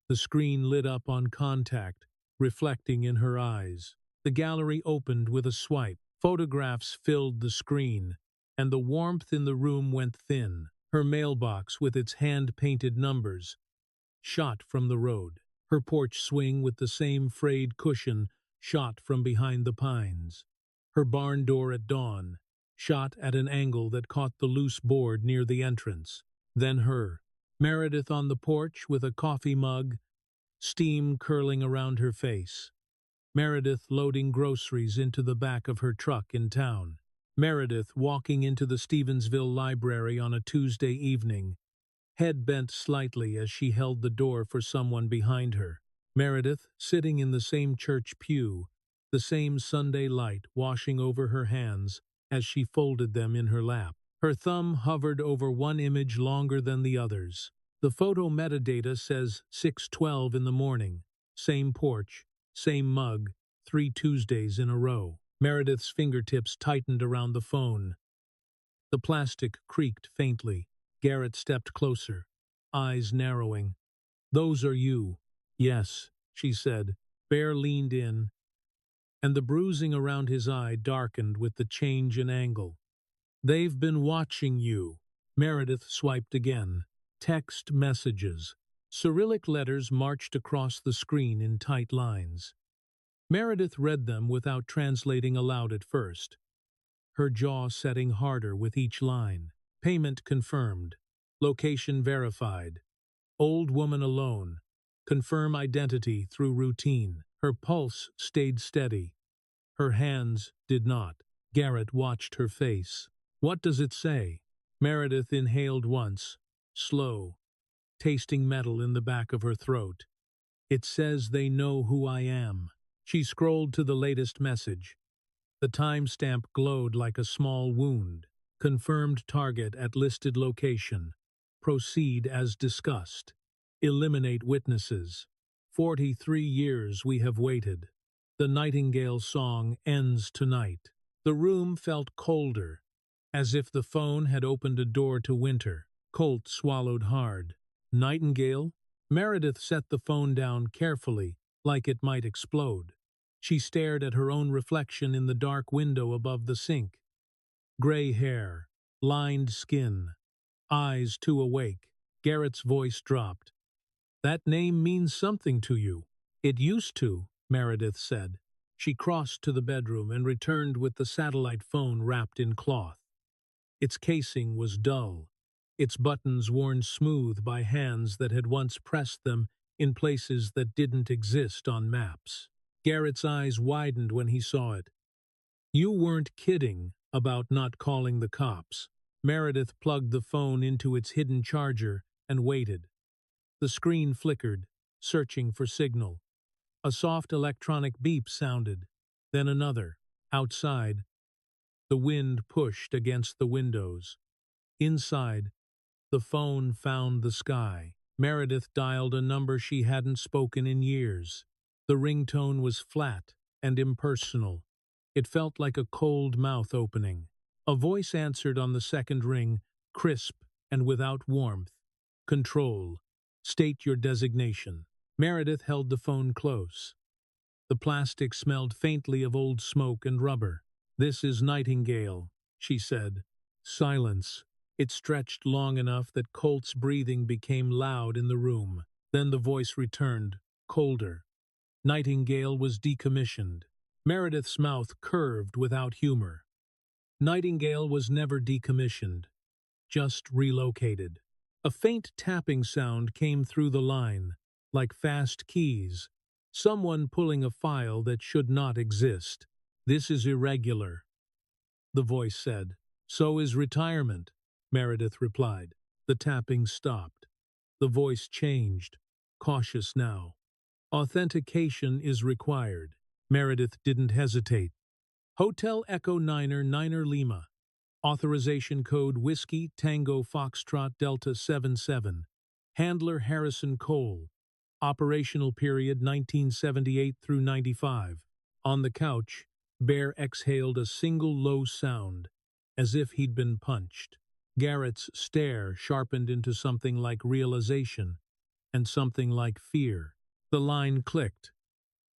The screen lit up on contact, reflecting in her eyes. The gallery opened with a swipe. Photographs filled the screen, and the warmth in the room went thin. Her mailbox with its hand-painted numbers, shot from the road. Her porch swing with the same frayed cushion, shot from behind the pines. Her barn door at dawn, shot at an angle that caught the loose board near the entrance. Then her. Meredith on the porch with a coffee mug, steam curling around her face. Meredith loading groceries into the back of her truck in town. Meredith walking into the Stevensville Library on a Tuesday evening, head bent slightly as she held the door for someone behind her. Meredith sitting in the same church pew, the same Sunday light washing over her hands as she folded them in her lap. Her thumb hovered over one image longer than the others. The photo metadata says 6:12 in the morning, same porch, same mug, 3 Tuesdays in a row. Meredith's fingertips tightened around the phone. The plastic creaked faintly. Garrett stepped closer, eyes narrowing. "Those are you." "Yes," she said. Bear leaned in, and the bruising around his eye darkened with the change in angle. "They've been watching you." Meredith swiped again. Text messages. Cyrillic letters marched across the screen in tight lines. Meredith read them without translating aloud at first, her jaw setting harder with each line. Payment confirmed. Location verified. Old woman alone. Confirm identity through routine. Her pulse stayed steady. Her hands did not. Garrett watched her face. What does it say? Meredith inhaled once, slow, tasting metal in the back of her throat. It says they know who I am. She scrolled to the latest message. The timestamp glowed like a small wound. Confirmed target at listed location. Proceed as discussed. Eliminate witnesses. 43 years we have waited. The nightingale song ends tonight. The room felt colder, as if the phone had opened a door to winter. Colt swallowed hard. Nightingale? Meredith set the phone down carefully, like it might explode. She stared at her own reflection in the dark window above the sink. Gray hair, lined skin, eyes too awake. Garrett's voice dropped. That name means something to you. It used to, Meredith said. She crossed to the bedroom and returned with the satellite phone wrapped in cloth. Its casing was dull, its buttons worn smooth by hands that had once pressed them in places that didn't exist on maps. Garrett's eyes widened when he saw it. You weren't kidding about not calling the cops. Meredith plugged the phone into its hidden charger and waited. The screen flickered, searching for signal. A soft electronic beep sounded, then another. Outside, the wind pushed against the windows. Inside, the phone found the sky. Meredith dialed a number she hadn't spoken in years. The ringtone was flat and impersonal. It felt like a cold mouth opening. A voice answered on the second ring, crisp and without warmth. Control. State your designation. Meredith held the phone close. The plastic smelled faintly of old smoke and rubber. This is Nightingale, she said. Silence. It stretched long enough that Colt's breathing became loud in the room. Then the voice returned, colder. Nightingale was decommissioned. Meredith's mouth curved without humor. Nightingale was never decommissioned, just relocated. A faint tapping sound came through the line, like fast keys, someone pulling a file that should not exist. This is irregular, the voice said. So is retirement, Meredith replied. The tapping stopped. The voice changed, cautious now. Authentication is required. Meredith didn't hesitate. Hotel Echo Niner Niner Lima. Authorization code Whiskey Tango Foxtrot Delta 77. Handler Harrison Cole. Operational period 1978 through 95. On the couch, Bear exhaled a single low sound, as if he'd been punched. Garrett's stare sharpened into something like realization and something like fear. The line clicked.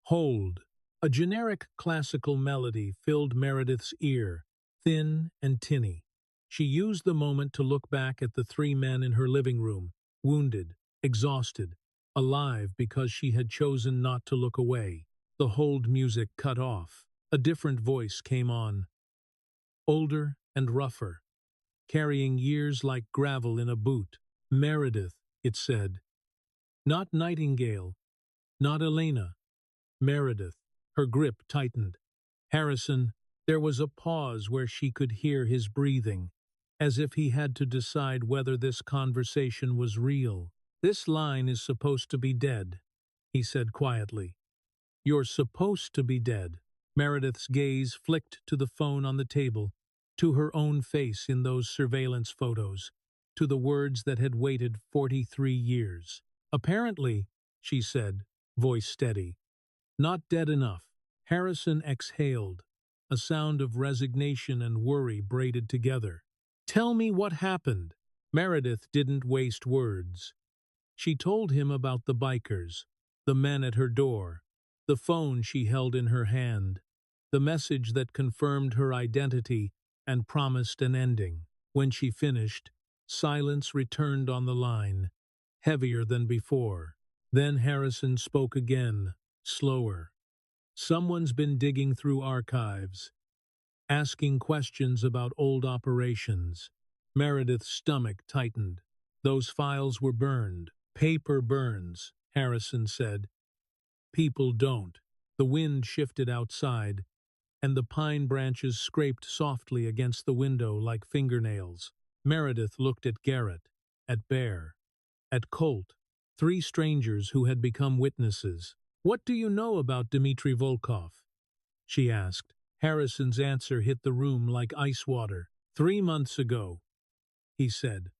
Hold. A generic classical melody filled Meredith's ear, thin and tinny. She used the moment to look back at the three men in her living room, wounded, exhausted, alive because she had chosen not to look away. The hold music cut off. A different voice came on. Older and rougher, carrying years like gravel in a boot. Meredith, it said. Not Nightingale. Not Elena. Meredith. Her grip tightened. Harrison, there was a pause where she could hear his breathing, as if he had to decide whether this conversation was real. This line is supposed to be dead, he said quietly. You're supposed to be dead. Meredith's gaze flicked to the phone on the table, to her own face in those surveillance photos, to the words that had waited 43 years. Apparently, she said, voice steady. Not dead enough. Harrison exhaled, a sound of resignation and worry braided together. Tell me what happened. Meredith didn't waste words. She told him about the bikers, the men at her door, the phone she held in her hand, the message that confirmed her identity and promised an ending. When she finished, silence returned on the line, heavier than before. Then Harrison spoke again, slower. Someone's been digging through archives, asking questions about old operations. Meredith's stomach tightened. Those files were burned. Paper burns, Harrison said. People don't. The wind shifted outside, and the pine branches scraped softly against the window like fingernails. Meredith looked at Garrett, at Bear, at Colt, three strangers who had become witnesses. "What do you know about Dmitri Volkov?" she asked. Harrison's answer hit the room like ice water. 3 months ago, he said.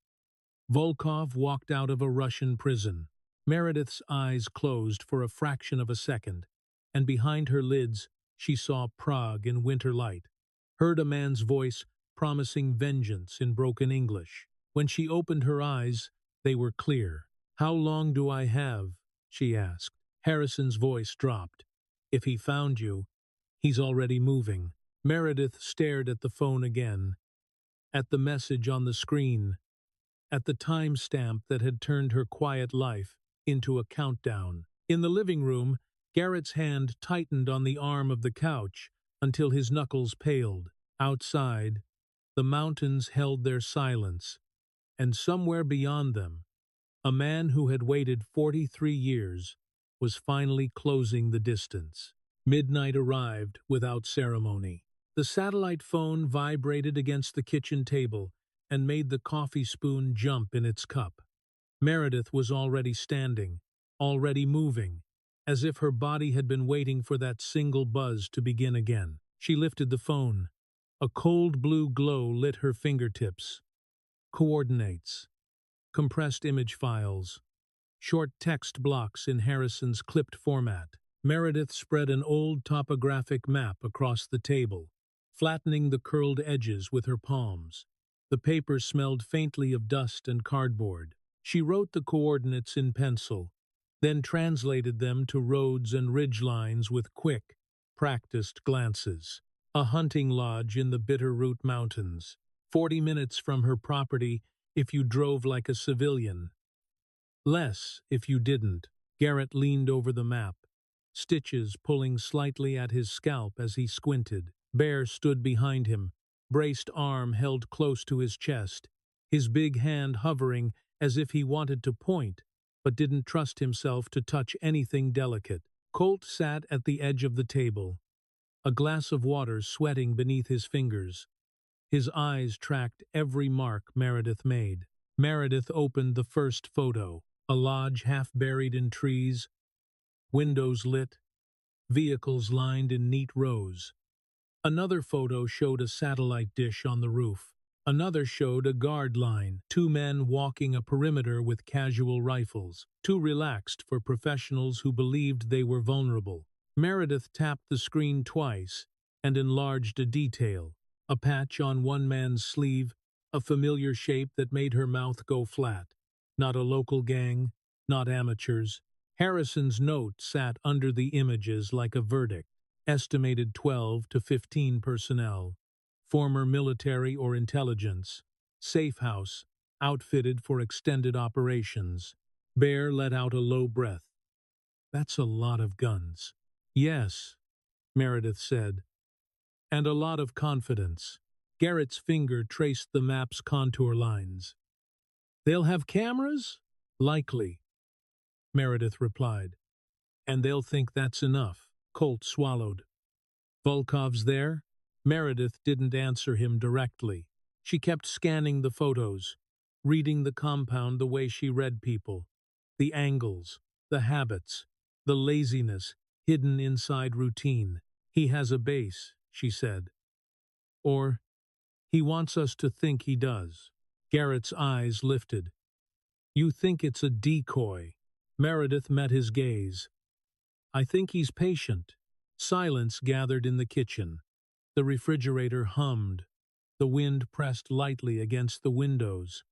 Volkov walked out of a Russian prison. Meredith's eyes closed for a fraction of a second, and behind her lids she saw Prague in winter light, heard a man's voice promising vengeance in broken English. When she opened her eyes, they were clear. "How long do I have?" she asked. Harrison's voice dropped. "If he found you, he's already moving." Meredith stared at the phone again, at the message on the screen, at the timestamp that had turned her quiet life into a countdown. In the living room, Garrett's hand tightened on the arm of the couch until his knuckles paled. Outside, the mountains held their silence, and somewhere beyond them, a man who had waited 43 years was finally closing the distance. Midnight arrived without ceremony. The satellite phone vibrated against the kitchen table and made the coffee spoon jump in its cup. Meredith was already standing, already moving, as if her body had been waiting for that single buzz to begin again. She lifted the phone. A cold blue glow lit her fingertips. Coordinates, compressed image files, short text blocks in Harrison's clipped format. Meredith spread an old topographic map across the table, flattening the curled edges with her palms. The paper smelled faintly of dust and cardboard. She wrote the coordinates in pencil, then translated them to roads and ridgelines with quick, practiced glances. A hunting lodge in the Bitterroot Mountains, 40 minutes from her property if you drove like a civilian. Less if you didn't. Garrett leaned over the map, stitches pulling slightly at his scalp as he squinted. Bear stood behind him, braced arm held close to his chest, his big hand hovering as if he wanted to point, but didn't trust himself to touch anything delicate. Colt sat at the edge of the table, a glass of water sweating beneath his fingers. His eyes tracked every mark Meredith made. Meredith opened the first photo, a lodge half buried in trees, windows lit, vehicles lined in neat rows. Another photo showed a satellite dish on the roof. Another showed a guard line, 2 men walking a perimeter with casual rifles, too relaxed for professionals who believed they were vulnerable. Meredith tapped the screen twice and enlarged a detail, a patch on one man's sleeve, a familiar shape that made her mouth go flat. Not a local gang, not amateurs. Harrison's note sat under the images like a verdict. Estimated 12 to 15 personnel. Former military or intelligence. Safe house, outfitted for extended operations. Bear let out a low breath. "That's a lot of guns." "Yes," Meredith said, "and a lot of confidence." Garrett's finger traced the map's contour lines. "They'll have cameras?" "Likely," Meredith replied. "And they'll think that's enough." Colt swallowed. "Volkov's there?" Meredith didn't answer him directly. She kept scanning the photos, reading the compound the way she read people. The angles, the habits, the laziness hidden inside routine. "He has a base," she said. "Or, he wants us to think he does." Garrett's eyes lifted. "You think it's a decoy?" Meredith met his gaze. "I think he's patient." Silence gathered in the kitchen. The refrigerator hummed. The wind pressed lightly against the windows.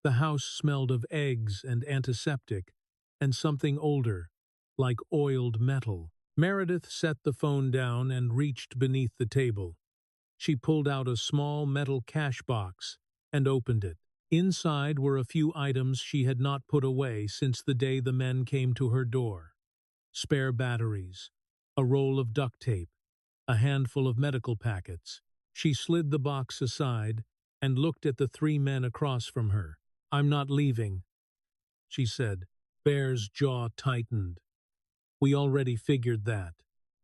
The house smelled of eggs and antiseptic, and something older, like oiled metal. Meredith set the phone down and reached beneath the table. She pulled out a small metal cash box and opened it. Inside were a few items she had not put away since the day the men came to her door. Spare batteries, a roll of duct tape, a handful of medical packets. She slid the box aside and looked at the three men across from her. "I'm not leaving," she said. Bear's jaw tightened. "We already figured that.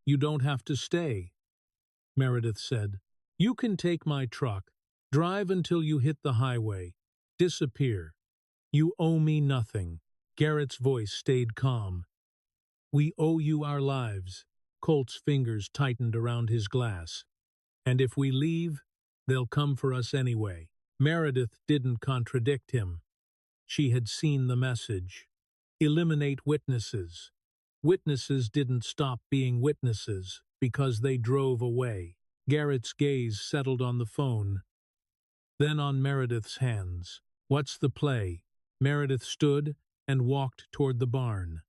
You don't have to stay," Meredith said. "You can take my truck, drive until you hit the highway, disappear. You owe me nothing." Garrett's voice stayed calm. "We owe you our lives." Colt's fingers tightened around his glass. "And if we leave, they'll come for us anyway." Meredith didn't contradict him. She had seen the message. Eliminate witnesses. Witnesses didn't stop being witnesses because they drove away. Garrett's gaze settled on the phone, then on Meredith's hands. "What's the play?" Meredith stood and walked toward the barn.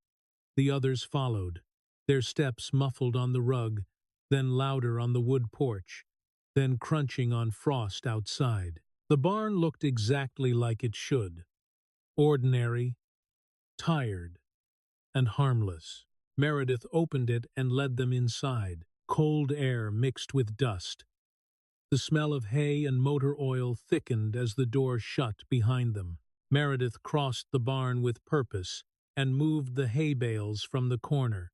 The others followed, their steps muffled on the rug, then louder on the wood porch, then crunching on frost outside. The barn looked exactly like it should. Ordinary, tired, and harmless. Meredith opened it and led them inside. Cold air mixed with dust. The smell of hay and motor oil thickened as the door shut behind them. Meredith crossed the barn with purpose and moved the hay bales from the corner,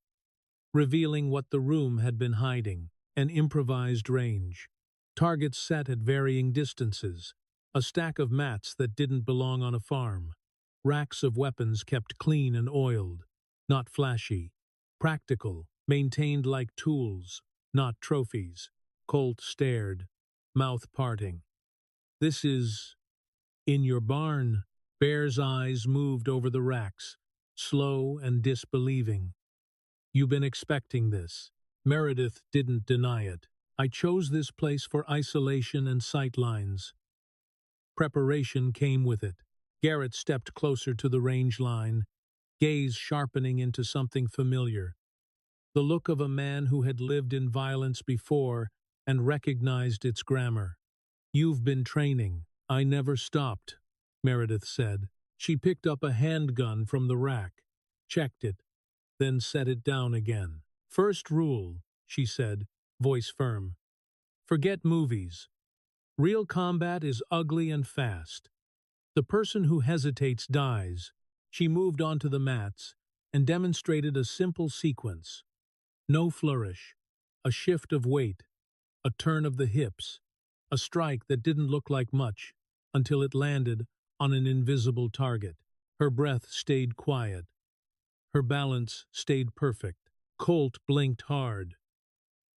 revealing what the room had been hiding: an improvised range, targets set at varying distances, a stack of mats that didn't belong on a farm, racks of weapons kept clean and oiled, not flashy, practical, maintained like tools, not trophies. Colt stared, mouth parting. "This is in your barn?" Bear's eyes moved over the racks, slow and disbelieving. "You been expecting this?" Meredith didn't deny it. "I chose this place for isolation and sightlines. Preparation came with it." Garrett stepped closer to the range line, gaze sharpening into something familiar. The look of a man who had lived in violence before and recognized its grammar. "You've been training." "I never stopped," Meredith said. She picked up a handgun from the rack, checked it, then set it down again. "First rule," she said, voice firm. "Forget movies. Real combat is ugly and fast. The person who hesitates dies." She moved onto the mats and demonstrated a simple sequence. No flourish, a shift of weight, a turn of the hips, a strike that didn't look like much until it landed on an invisible target. Her breath stayed quiet. Her balance stayed perfect. Colt blinked hard.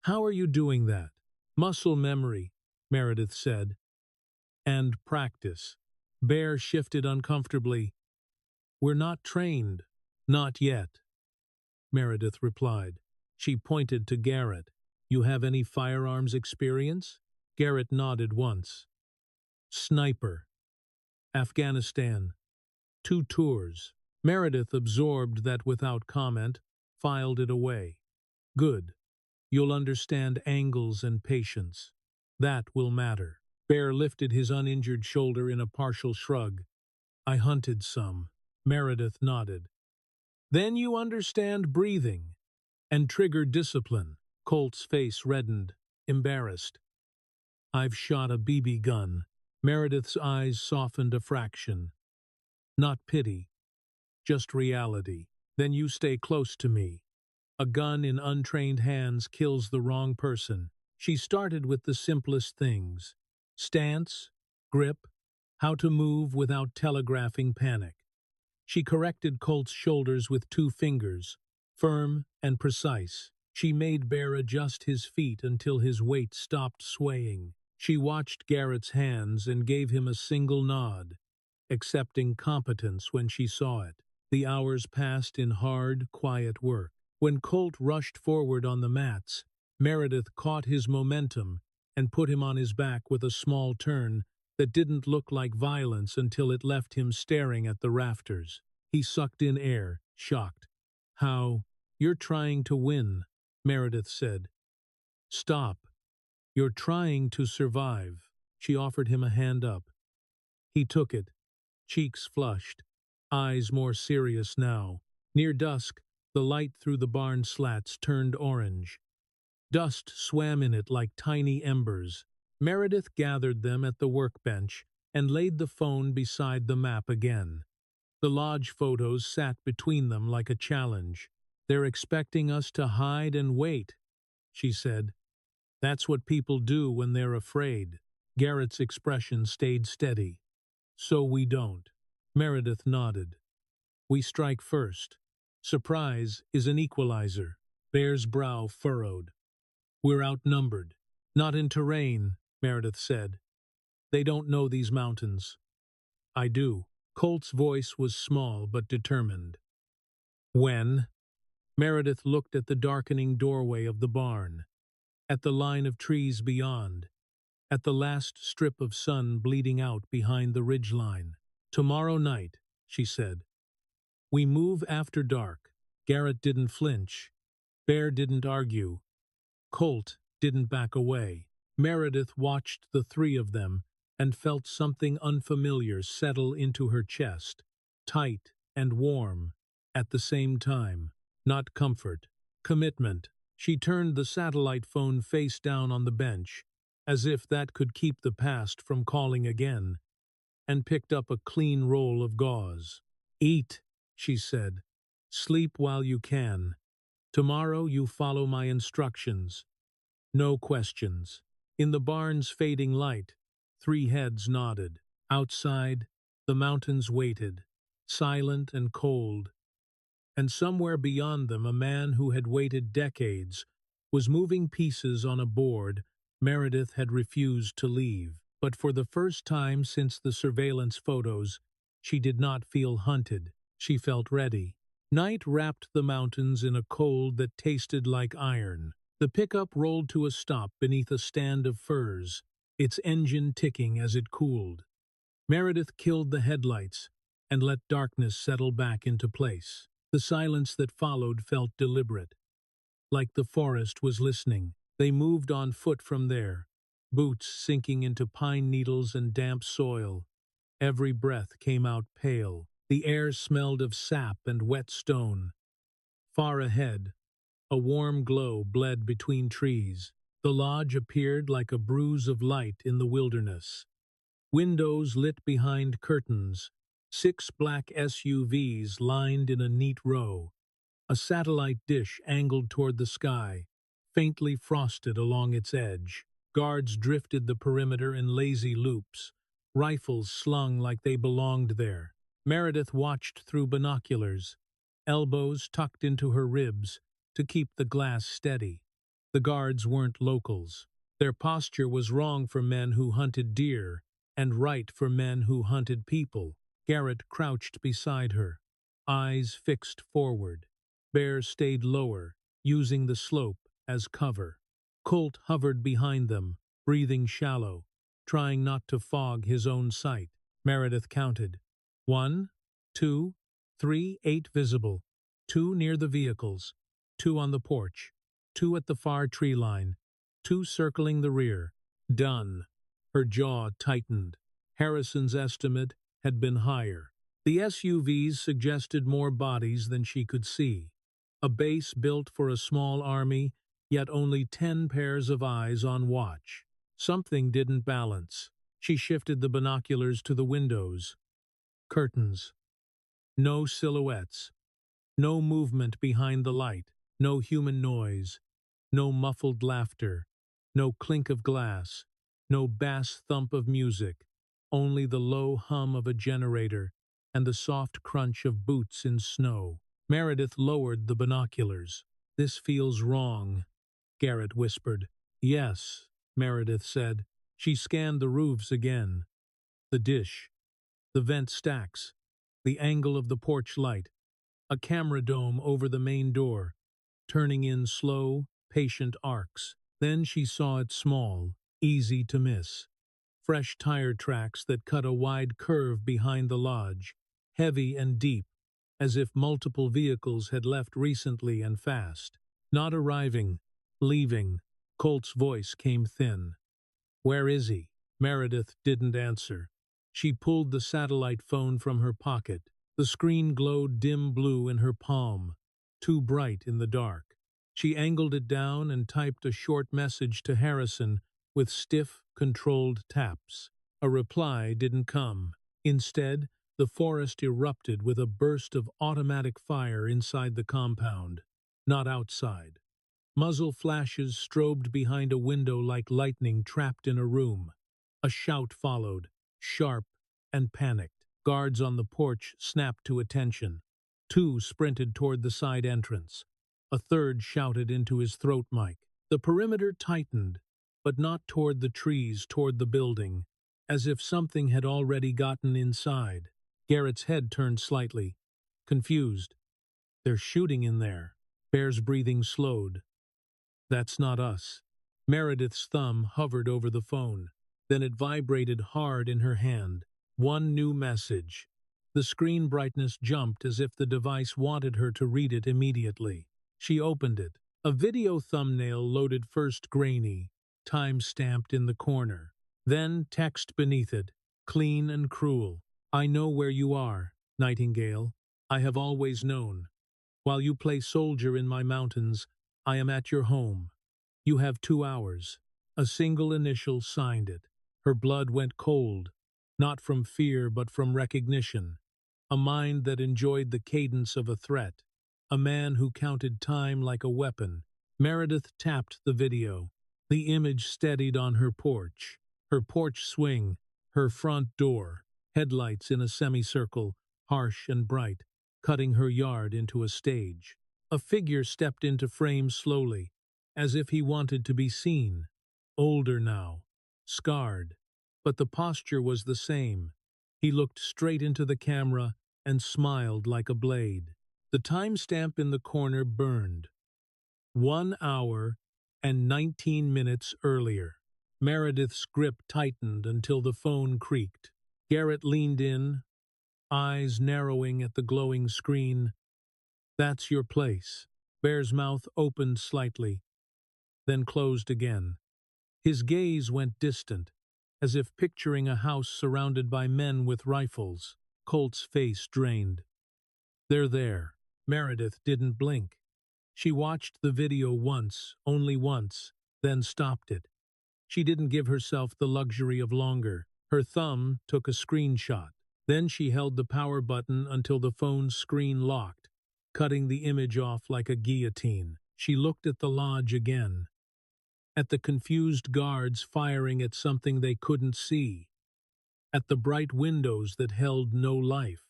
"How are you doing that?" "Muscle memory," Meredith said. "And practice." Bear shifted uncomfortably. "We're not trained." "Not yet," Meredith replied. She pointed to Garrett. "You have any firearms experience?" Garrett nodded once. "Sniper. Afghanistan. 2 tours." Meredith absorbed that without comment, filed it away. "Good. You'll understand angles and patience. That will matter." Bear lifted his uninjured shoulder in a partial shrug. "I hunted some." Meredith nodded. "Then you understand breathing and trigger discipline." Colt's face reddened, embarrassed. "I've shot a BB gun." Meredith's eyes softened a fraction. "Not pity, just reality." "Then you stay close to me. A gun in untrained hands kills the wrong person." She started with the simplest things: stance, grip, how to move without telegraphing panic. She corrected Colt's shoulders with 2 fingers, firm and precise. She made Bear adjust his feet until his weight stopped swaying. She watched Garrett's hands and gave him a single nod, accepting competence when she saw it. The hours passed in hard, quiet work. When Colt rushed forward on the mats, Meredith caught his momentum and put him on his back with a small turn that didn't look like violence until it left him staring at the rafters. He sucked in air, shocked. "How? You're trying to win," Meredith said. "Stop. You're trying to survive." She offered him a hand up. He took it, cheeks flushed, eyes more serious now. Near dusk, the light through the barn slats turned orange. Dust swam in it like tiny embers. Meredith gathered them at the workbench and laid the phone beside the map again. The lodge photos sat between them like a challenge. "They're expecting us to hide and wait," she said. "That's what people do when they're afraid." Garrett's expression stayed steady. "So we don't." Meredith nodded. "We strike first. Surprise is an equalizer." Bear's brow furrowed. "We're outnumbered." "Not in terrain," Meredith said. "They don't know these mountains." "I do." Colt's voice was small but determined. "When?" Meredith looked at the darkening doorway of the barn, at the line of trees beyond, at the last strip of sun bleeding out behind the ridgeline. "Tomorrow night," she said. "We move after dark." Garrett didn't flinch. Bear didn't argue. Colt didn't back away. Meredith watched the three of them and felt something unfamiliar settle into her chest, tight and warm at the same time. Not comfort, commitment. She turned the satellite phone face down on the bench, as if that could keep the past from calling again, and picked up a clean roll of gauze. "Eat," she said. "Sleep while you can. Tomorrow you follow my instructions. No questions." In the barn's fading light, three heads nodded. Outside, the mountains waited, silent and cold, and somewhere beyond them a man who had waited decades was moving pieces on a board Meredith had refused to leave. But for the first time since the surveillance photos, she did not feel hunted. She felt ready. Night wrapped the mountains in a cold that tasted like iron. The pickup rolled to a stop beneath a stand of firs, its engine ticking as it cooled. Meredith killed the headlights and let darkness settle back into place. The silence that followed felt deliberate, like the forest was listening. They moved on foot from there, boots sinking into pine needles and damp soil. Every breath came out pale. The air smelled of sap and wet stone. Far ahead, a warm glow bled between trees. The lodge appeared like a bruise of light in the wilderness. Windows lit behind curtains, 6 black SUVs lined in a neat row, a satellite dish angled toward the sky, faintly frosted along its edge. Guards drifted the perimeter in lazy loops, rifles slung like they belonged there. Meredith watched through binoculars, elbows tucked into her ribs to keep the glass steady. The guards weren't locals. Their posture was wrong for men who hunted deer, and right for men who hunted people. Garrett crouched beside her, eyes fixed forward. Bear stayed lower, using the slope as cover. Colt hovered behind them, breathing shallow, trying not to fog his own sight. Meredith counted. 1, 2, 3, 8 visible. 2 near the vehicles. 2 on the porch. 2 at the far tree line. 2 circling the rear. Done. Her jaw tightened. Harrison's estimate had been higher. The SUVs suggested more bodies than she could see. A base built for a small army, yet only 10 pairs of eyes on watch. Something didn't balance. She shifted the binoculars to the windows. Curtains. No silhouettes. No movement behind the light. No human noise. No muffled laughter. No clink of glass. No bass thump of music. Only the low hum of a generator and the soft crunch of boots in snow. Meredith lowered the binoculars. "This feels wrong," Garrett whispered. "Yes," Meredith said. She scanned the roofs again. The dish, the vent stacks, the angle of the porch light, a camera dome over the main door, turning in slow, patient arcs. Then she saw it small, easy to miss. Fresh tire tracks that cut a wide curve behind the lodge, heavy and deep, as if multiple vehicles had left recently and fast. Not arriving, leaving. Colt's voice came thin. "Where is he?" Meredith didn't answer. She pulled the satellite phone from her pocket. The screen glowed dim blue in her palm, too bright in the dark. She angled it down and typed a short message to Harrison with stiff, controlled taps. A reply didn't come. Instead, the forest erupted with a burst of automatic fire inside the compound, not outside. Muzzle flashes strobed behind a window like lightning trapped in a room. A shout followed, sharp and panicked. Guards on the porch snapped to attention. Two sprinted toward the side entrance. A third shouted into his throat mic. The perimeter tightened, but not toward the trees, toward the building, as if something had already gotten inside. Garrett's head turned slightly, confused. They're shooting in there. Bear's breathing slowed. That's not us. Meredith's thumb hovered over the phone. Then it vibrated hard in her hand. One new message. The screen brightness jumped as if the device wanted her to read it immediately. She opened it. A video thumbnail loaded, first grainy, time-stamped in the corner. Then text beneath it, clean and cruel. I know where you are, Nightingale. I have always known. While you play soldier in my mountains, I am at your home. You have 2 hours. A single initial signed it. Her blood went cold, not from fear but from recognition. A mind that enjoyed the cadence of a threat. A man who counted time like a weapon. Meredith tapped the video. The image steadied on her porch swing, her front door, headlights in a semicircle, harsh and bright, cutting her yard into a stage. A figure stepped into frame slowly, as if he wanted to be seen. Older now, scarred, but the posture was the same. He looked straight into the camera and smiled like a blade. The timestamp in the corner burned. 1 hour and 19 minutes earlier. Meredith's grip tightened until the phone creaked. Garrett leaned in, eyes narrowing at the glowing screen. That's your place. Bear's mouth opened slightly, then closed again. His gaze went distant, as if picturing a house surrounded by men with rifles. Colt's face drained. They're there. Meredith didn't blink. She watched the video once, only once, then stopped it. She didn't give herself the luxury of longer. Her thumb took a screenshot. Then she held the power button until the phone's screen locked, cutting the image off like a guillotine. She looked at the lodge again, at the confused guards firing at something they couldn't see, at the bright windows that held no life.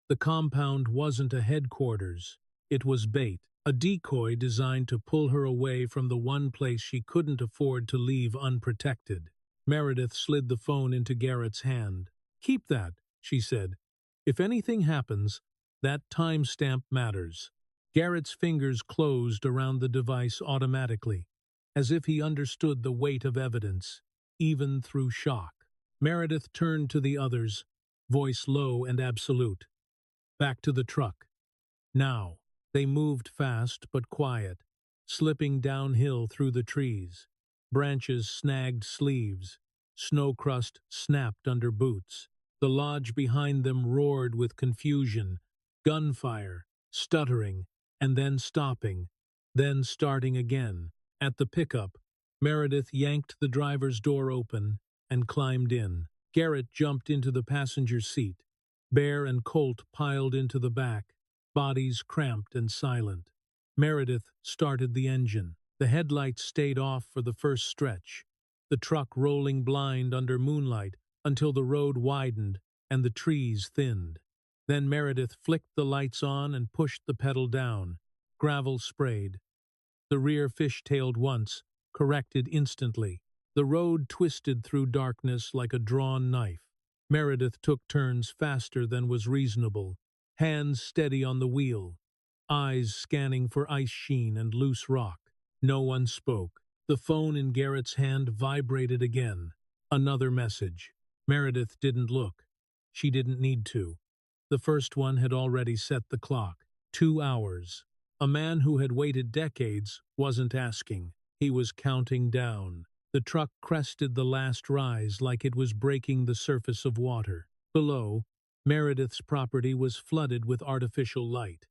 The compound wasn't a headquarters. It was bait, a decoy designed to pull her away from the one place she couldn't afford to leave unprotected. Meredith slid the phone into Garrett's hand. Keep that, she said. If anything happens, that timestamp matters. Garrett's fingers closed around the device automatically, as if he understood the weight of evidence, even through shock. Meredith turned to the others, voice low and absolute. Back to the truck. Now. They moved fast but quiet, slipping downhill through the trees. Branches snagged sleeves. Snow crust snapped under boots. The lodge behind them roared with confusion, gunfire, stuttering, and then stopping, then starting again. At the pickup, Meredith yanked the driver's door open and climbed in. Garrett jumped into the passenger seat. Bear and Colt piled into the back, bodies cramped and silent. Meredith started the engine. The headlights stayed off for the first stretch, the truck rolling blind under moonlight until the road widened and the trees thinned. Then Meredith flicked the lights on and pushed the pedal down. Gravel sprayed. The rear fishtailed once, corrected instantly. The road twisted through darkness like a drawn knife. Meredith took turns faster than was reasonable, hands steady on the wheel, eyes scanning for ice sheen and loose rock. No one spoke. The phone in Garrett's hand vibrated again. Another message. Meredith didn't look. She didn't need to. The first one had already set the clock. 2 hours. A man who had waited decades wasn't asking. He was counting down. The truck crested the last rise like it was breaking the surface of water. Below, Meredith's property was flooded with artificial light.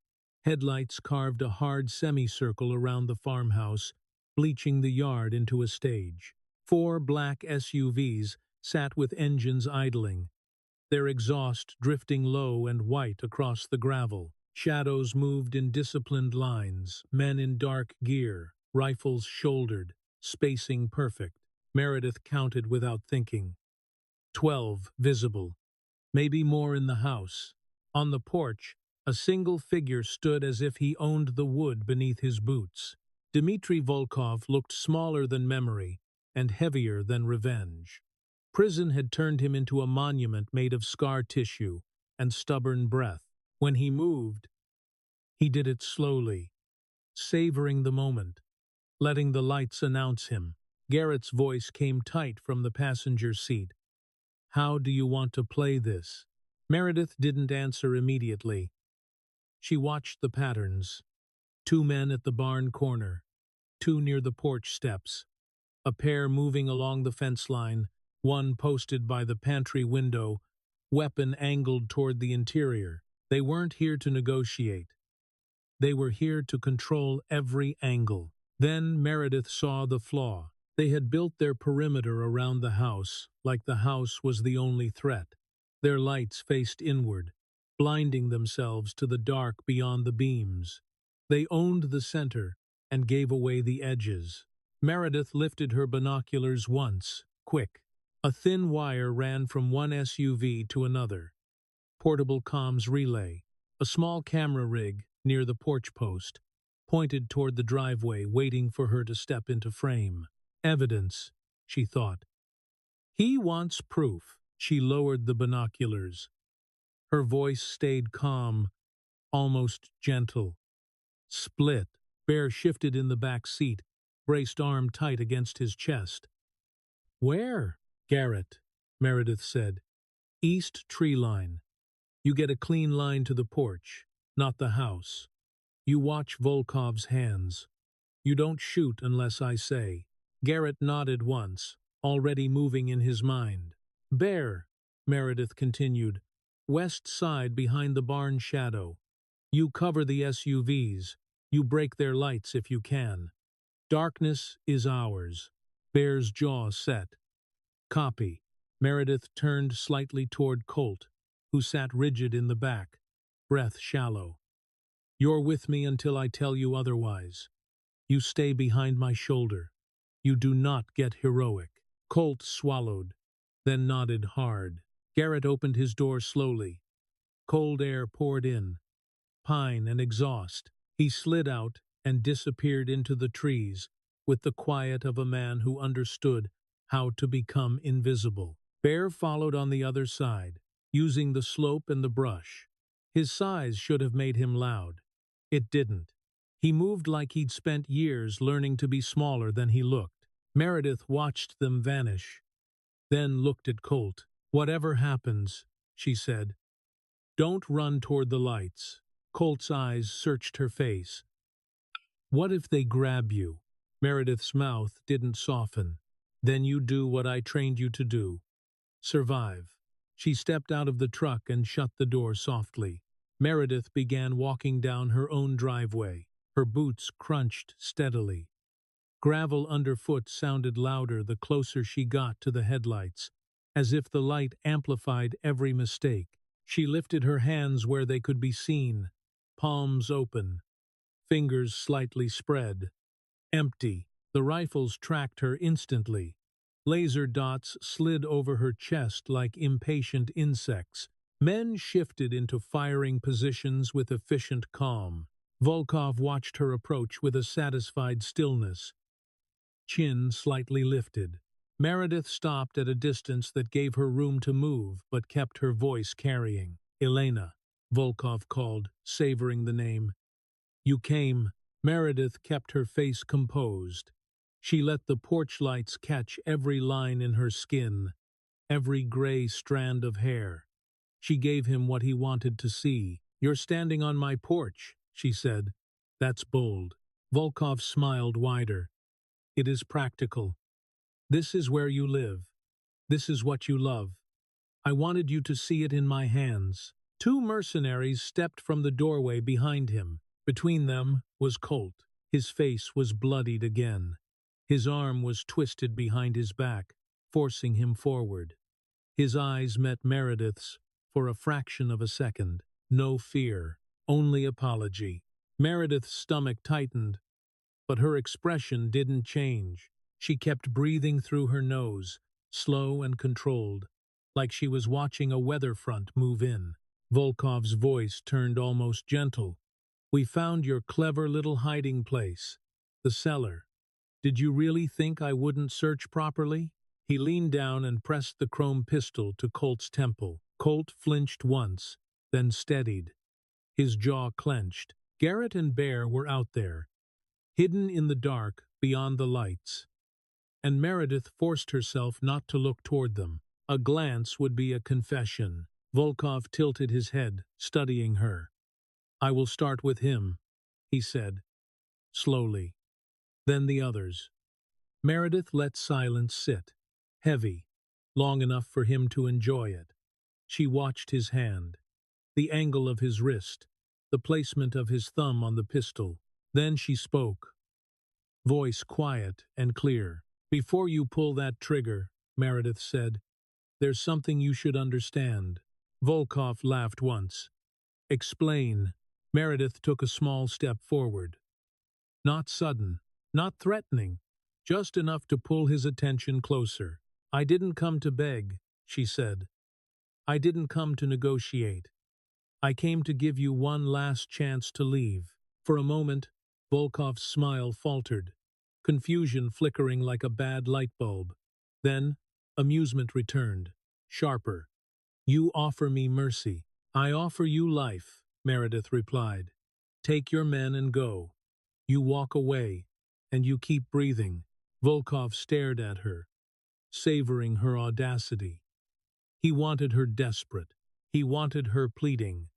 Headlights carved a hard semicircle around the farmhouse, bleaching the yard into a stage. 4 black SUVs sat with engines idling, their exhaust drifting low and white across the gravel. Shadows moved in disciplined lines, men in dark gear, rifles shouldered, spacing perfect. Meredith counted without thinking. 12 visible, maybe more in the house. On the porch, a single figure stood as if he owned the wood beneath his boots. Dmitry Volkov looked smaller than memory and heavier than revenge. Prison had turned him into a monument made of scar tissue and stubborn breath. When he moved, he did it slowly, savoring the moment, letting the lights announce him. Garrett's voice came tight from the passenger seat. "How do you want to play this?" Meredith didn't answer immediately. She watched the patterns. 2 men at the barn corner, 2 near the porch steps, a pair moving along the fence line, one posted by the pantry window, weapon angled toward the interior. They weren't here to negotiate. They were here to control every angle. Then Meredith saw the flaw. They had built their perimeter around the house, like the house was the only threat. Their lights faced inward, blinding themselves to the dark beyond the beams. They owned the center and gave away the edges. Meredith lifted her binoculars once, quick. A thin wire ran from one SUV to another. Portable comms relay, a small camera rig near the porch post, pointed toward the driveway, waiting for her to step into frame. Evidence, she thought. He wants proof. She lowered the binoculars. Her voice stayed calm, almost gentle. Split. Bear shifted in the back seat, braced arm tight against his chest. "Where?" "Garrett," Meredith said. "East tree line. You get a clean line to the porch, not the house. You watch Volkov's hands. You don't shoot unless I say." Garrett nodded once, already moving in his mind. "Bear," Meredith continued. "West side behind the barn shadow. You cover the SUVs. You break their lights if you can. Darkness is ours." Bear's jaw set. "Copy." Meredith turned slightly toward Colt, who sat rigid in the back, breath shallow. "You're with me until I tell you otherwise. You stay behind my shoulder. You do not get heroic." Colt swallowed, then nodded hard. Garrett opened his door slowly. Cold air poured in, pine and exhaust. He slid out and disappeared into the trees with the quiet of a man who understood how to become invisible. Bear followed on the other side, using the slope and the brush. His size should have made him loud. It didn't. He moved like he'd spent years learning to be smaller than he looked. Meredith watched them vanish, then looked at Colt. "Whatever happens," she said, "don't run toward the lights." Colt's eyes searched her face. "What if they grab you?" Meredith's mouth didn't soften. "Then you do what I trained you to do. Survive." She stepped out of the truck and shut the door softly. Meredith began walking down her own driveway. Her boots crunched steadily. Gravel underfoot sounded louder the closer she got to the headlights, as if the light amplified every mistake. She lifted her hands where they could be seen, palms open, fingers slightly spread. Empty. The rifles tracked her instantly. Laser dots slid over her chest like impatient insects. Men shifted into firing positions with efficient calm. Volkov watched her approach with a satisfied stillness, chin slightly lifted. Meredith stopped at a distance that gave her room to move, but kept her voice carrying. "Elena," Volkov called, savoring the name. "You came." Meredith kept her face composed. She let the porch lights catch every line in her skin, every gray strand of hair. She gave him what he wanted to see. "You're standing on my porch," she said. "That's bold." Volkov smiled wider. "It is practical. This is where you live. This is what you love. I wanted you to see it in my hands." Two mercenaries stepped from the doorway behind him. Between them was Colt. His face was bloodied again. His arm was twisted behind his back, forcing him forward. His eyes met Meredith's for a fraction of a second. No fear, only apology. Meredith's stomach tightened, but her expression didn't change. She kept breathing through her nose, slow and controlled, like she was watching a weather front move in. Volkov's voice turned almost gentle. "We found your clever little hiding place, the cellar. Did you really think I wouldn't search properly?" He leaned down and pressed the chrome pistol to Colt's temple. Colt flinched once, then steadied. His jaw clenched. Garrett and Bear were out there, hidden in the dark beyond the lights, and Meredith forced herself not to look toward them. A glance would be a confession. Volkov tilted his head, studying her. "I will start with him," he said, slowly. "Then the others." Meredith let silence sit, heavy, long enough for him to enjoy it. She watched his hand, the angle of his wrist, the placement of his thumb on the pistol. Then she spoke, voice quiet and clear. "Before you pull that trigger," Meredith said, "there's something you should understand." Volkov laughed once. "Explain." Meredith took a small step forward. Not sudden, not threatening, just enough to pull his attention closer. "I didn't come to beg," she said. "I didn't come to negotiate. I came to give you one last chance to leave." For a moment, Volkov's smile faltered, confusion flickering like a bad light bulb. Then, amusement returned, sharper. "You offer me mercy. I offer you life," Meredith replied. "Take your men and go. You walk away, and you keep breathing." Volkov stared at her, savoring her audacity. He wanted her desperate. He wanted her pleading.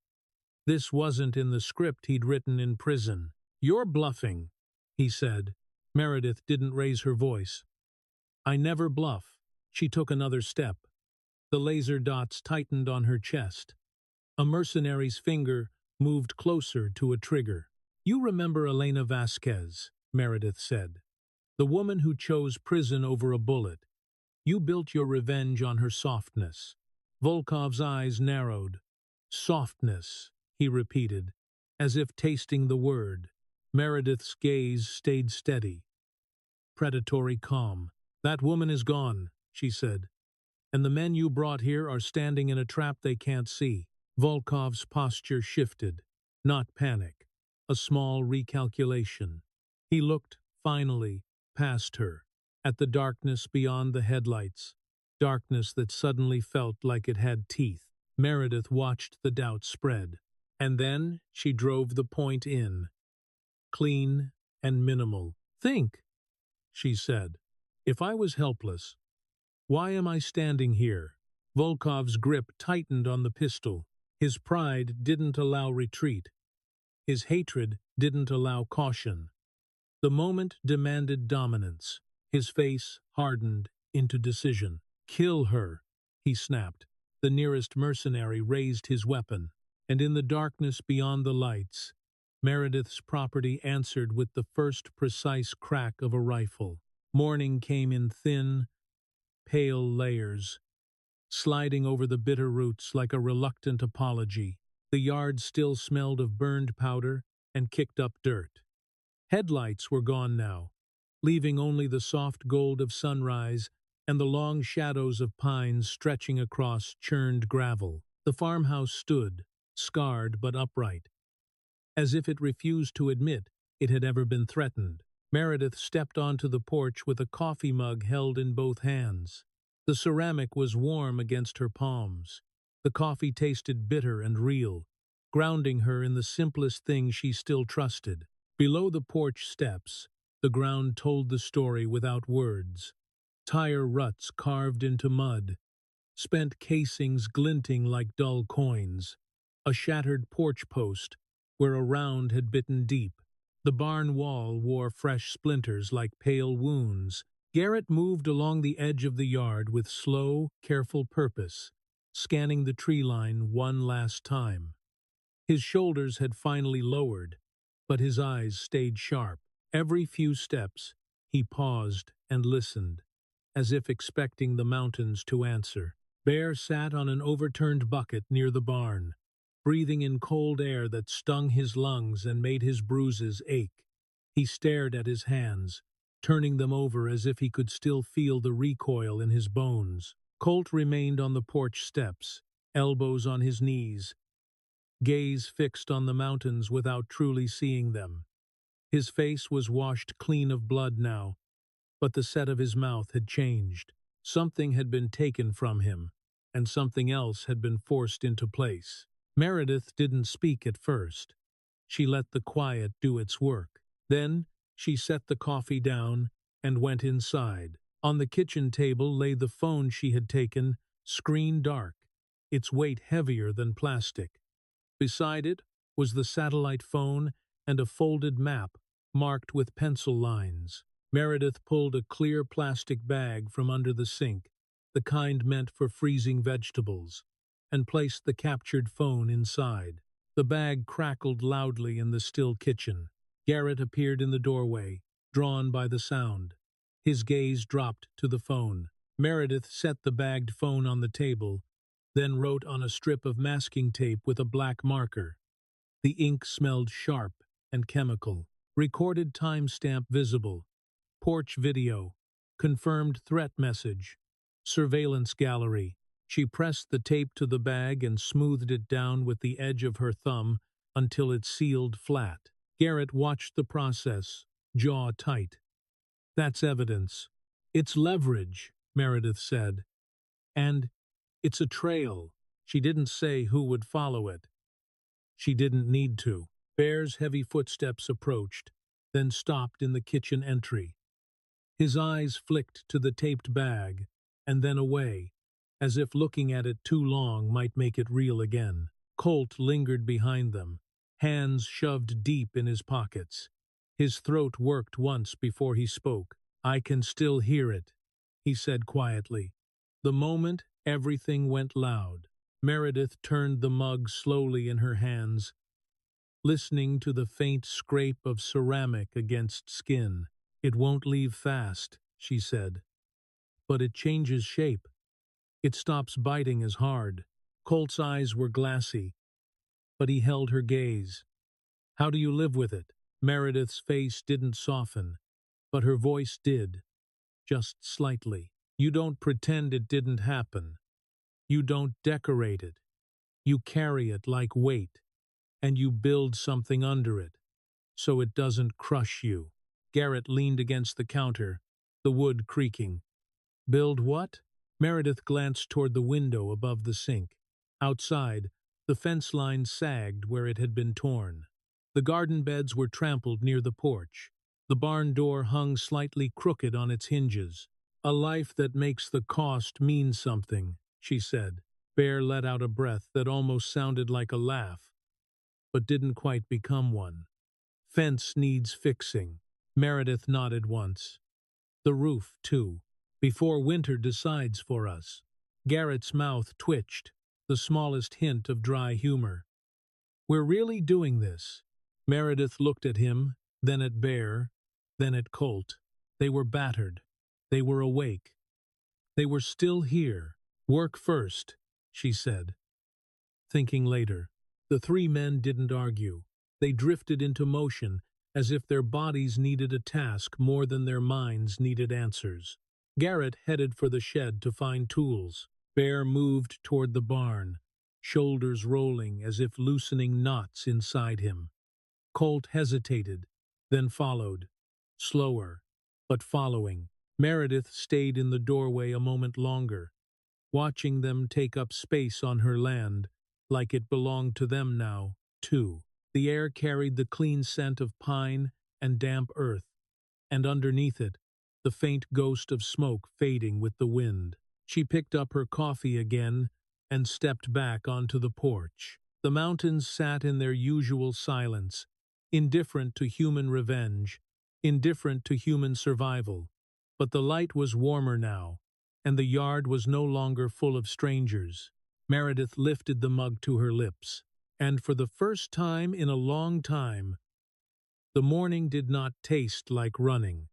This wasn't in the script he'd written in prison. "You're bluffing," he said. Meredith didn't raise her voice. "I never bluff." She took another step. The laser dots tightened on her chest. A mercenary's finger moved closer to a trigger. "You remember Elena Vasquez," Meredith said. "The woman who chose prison over a bullet. You built your revenge on her softness." Volkov's eyes narrowed. "Softness," he repeated, as if tasting the word. Meredith's gaze stayed steady, predatory calm. "That woman is gone," she said, "and the men you brought here are standing in a trap they can't see." Volkov's posture shifted, not panic, a small recalculation. He looked, finally, past her, at the darkness beyond the headlights, darkness that suddenly felt like it had teeth. Meredith watched the doubt spread, and then she drove the point in, clean and minimal. "Think," she said. "If I was helpless, why am I standing here?" Volkov's grip tightened on the pistol. His pride didn't allow retreat. His hatred didn't allow caution. The moment demanded dominance. His face hardened into decision. "Kill her," he snapped. The nearest mercenary raised his weapon, and in the darkness beyond the lights, Meredith's property answered with the first precise crack of a rifle. Morning came in thin, pale layers, sliding over the bitter roots like a reluctant apology. The yard still smelled of burned powder and kicked-up dirt. Headlights were gone now, leaving only the soft gold of sunrise and the long shadows of pines stretching across churned gravel. The farmhouse stood, scarred but upright, as if it refused to admit it had ever been threatened. Meredith stepped onto the porch with a coffee mug held in both hands. The ceramic was warm against her palms. The coffee tasted bitter and real, grounding her in the simplest thing she still trusted. Below the porch steps, the ground told the story without words. Tire ruts carved into mud, spent casings glinting like dull coins, a shattered porch post where a round had bitten deep. The barn wall wore fresh splinters like pale wounds, Garrett moved along the edge of the yard with slow, careful purpose, scanning the tree line one last time. His shoulders had finally lowered, but his eyes stayed sharp. Every few steps, he paused and listened, as if expecting the mountains to answer. Bear sat on an overturned bucket near the barn, breathing in cold air that stung his lungs and made his bruises ache. He stared at his hands, turning them over as if he could still feel the recoil in his bones. Colt remained on the porch steps, elbows on his knees, gaze fixed on the mountains without truly seeing them. His face was washed clean of blood now, but the set of his mouth had changed. Something had been taken from him, and something else had been forced into place. Meredith didn't speak at first. She let the quiet do its work. Then she set the coffee down and went inside. On the kitchen table lay the phone she had taken, screen dark, its weight heavier than plastic. Beside it was the satellite phone and a folded map marked with pencil lines. Meredith pulled a clear plastic bag from under the sink, the kind meant for freezing vegetables, and placed the captured phone inside. The bag crackled loudly in the still kitchen. Garrett appeared in the doorway, drawn by the sound. His gaze dropped to the phone. Meredith set the bagged phone on the table, then wrote on a strip of masking tape with a black marker. The ink smelled sharp and chemical. Recorded timestamp visible. Porch video. Confirmed threat message. Surveillance gallery. She pressed the tape to the bag and smoothed it down with the edge of her thumb until it sealed flat. Garrett watched the process, jaw tight. That's evidence. It's leverage, Meredith said. And it's a trail. She didn't say who would follow it. She didn't need to. Bear's heavy footsteps approached, then stopped in the kitchen entry. His eyes flicked to the taped bag, and then away, as if looking at it too long might make it real again. Colt lingered behind them, hands shoved deep in his pockets. His throat worked once before he spoke. "I can still hear it," he said quietly. The moment everything went loud, Meredith turned the mug slowly in her hands, listening to the faint scrape of ceramic against skin. "It won't leave fast," she said, "but it changes shape. It stops biting as hard." Colt's eyes were glassy, but he held her gaze. "How do you live with it?" Meredith's face didn't soften, but her voice did, just slightly. "You don't pretend it didn't happen. You don't decorate it. You carry it like weight, and you build something under it, so it doesn't crush you." Garrett leaned against the counter, the wood creaking. "Build what?" Meredith glanced toward the window above the sink. Outside, the fence line sagged where it had been torn. The garden beds were trampled near the porch. The barn door hung slightly crooked on its hinges. "A life that makes the cost mean something," she said. Bear let out a breath that almost sounded like a laugh, but didn't quite become one. "Fence needs fixing." Meredith nodded once. "The roof, too, before winter decides for us." Garrett's mouth twitched, the smallest hint of dry humor. "We're really doing this?" Meredith looked at him, then at Bear, then at Colt. They were battered. They were awake. They were still here. "Work first," she said. Thinking later. The three men didn't argue. They drifted into motion, as if their bodies needed a task more than their minds needed answers. Garrett headed for the shed to find tools. Bear moved toward the barn, shoulders rolling as if loosening knots inside him. Colt hesitated, then followed, slower, but following. Meredith stayed in the doorway a moment longer, watching them take up space on her land, like it belonged to them now, too. The air carried the clean scent of pine and damp earth, and underneath it, the faint ghost of smoke fading with the wind. She picked up her coffee again and stepped back onto the porch. The mountains sat in their usual silence, indifferent to human revenge, indifferent to human survival. But the light was warmer now, and the yard was no longer full of strangers. Meredith lifted the mug to her lips, and for the first time in a long time, the morning did not taste like running.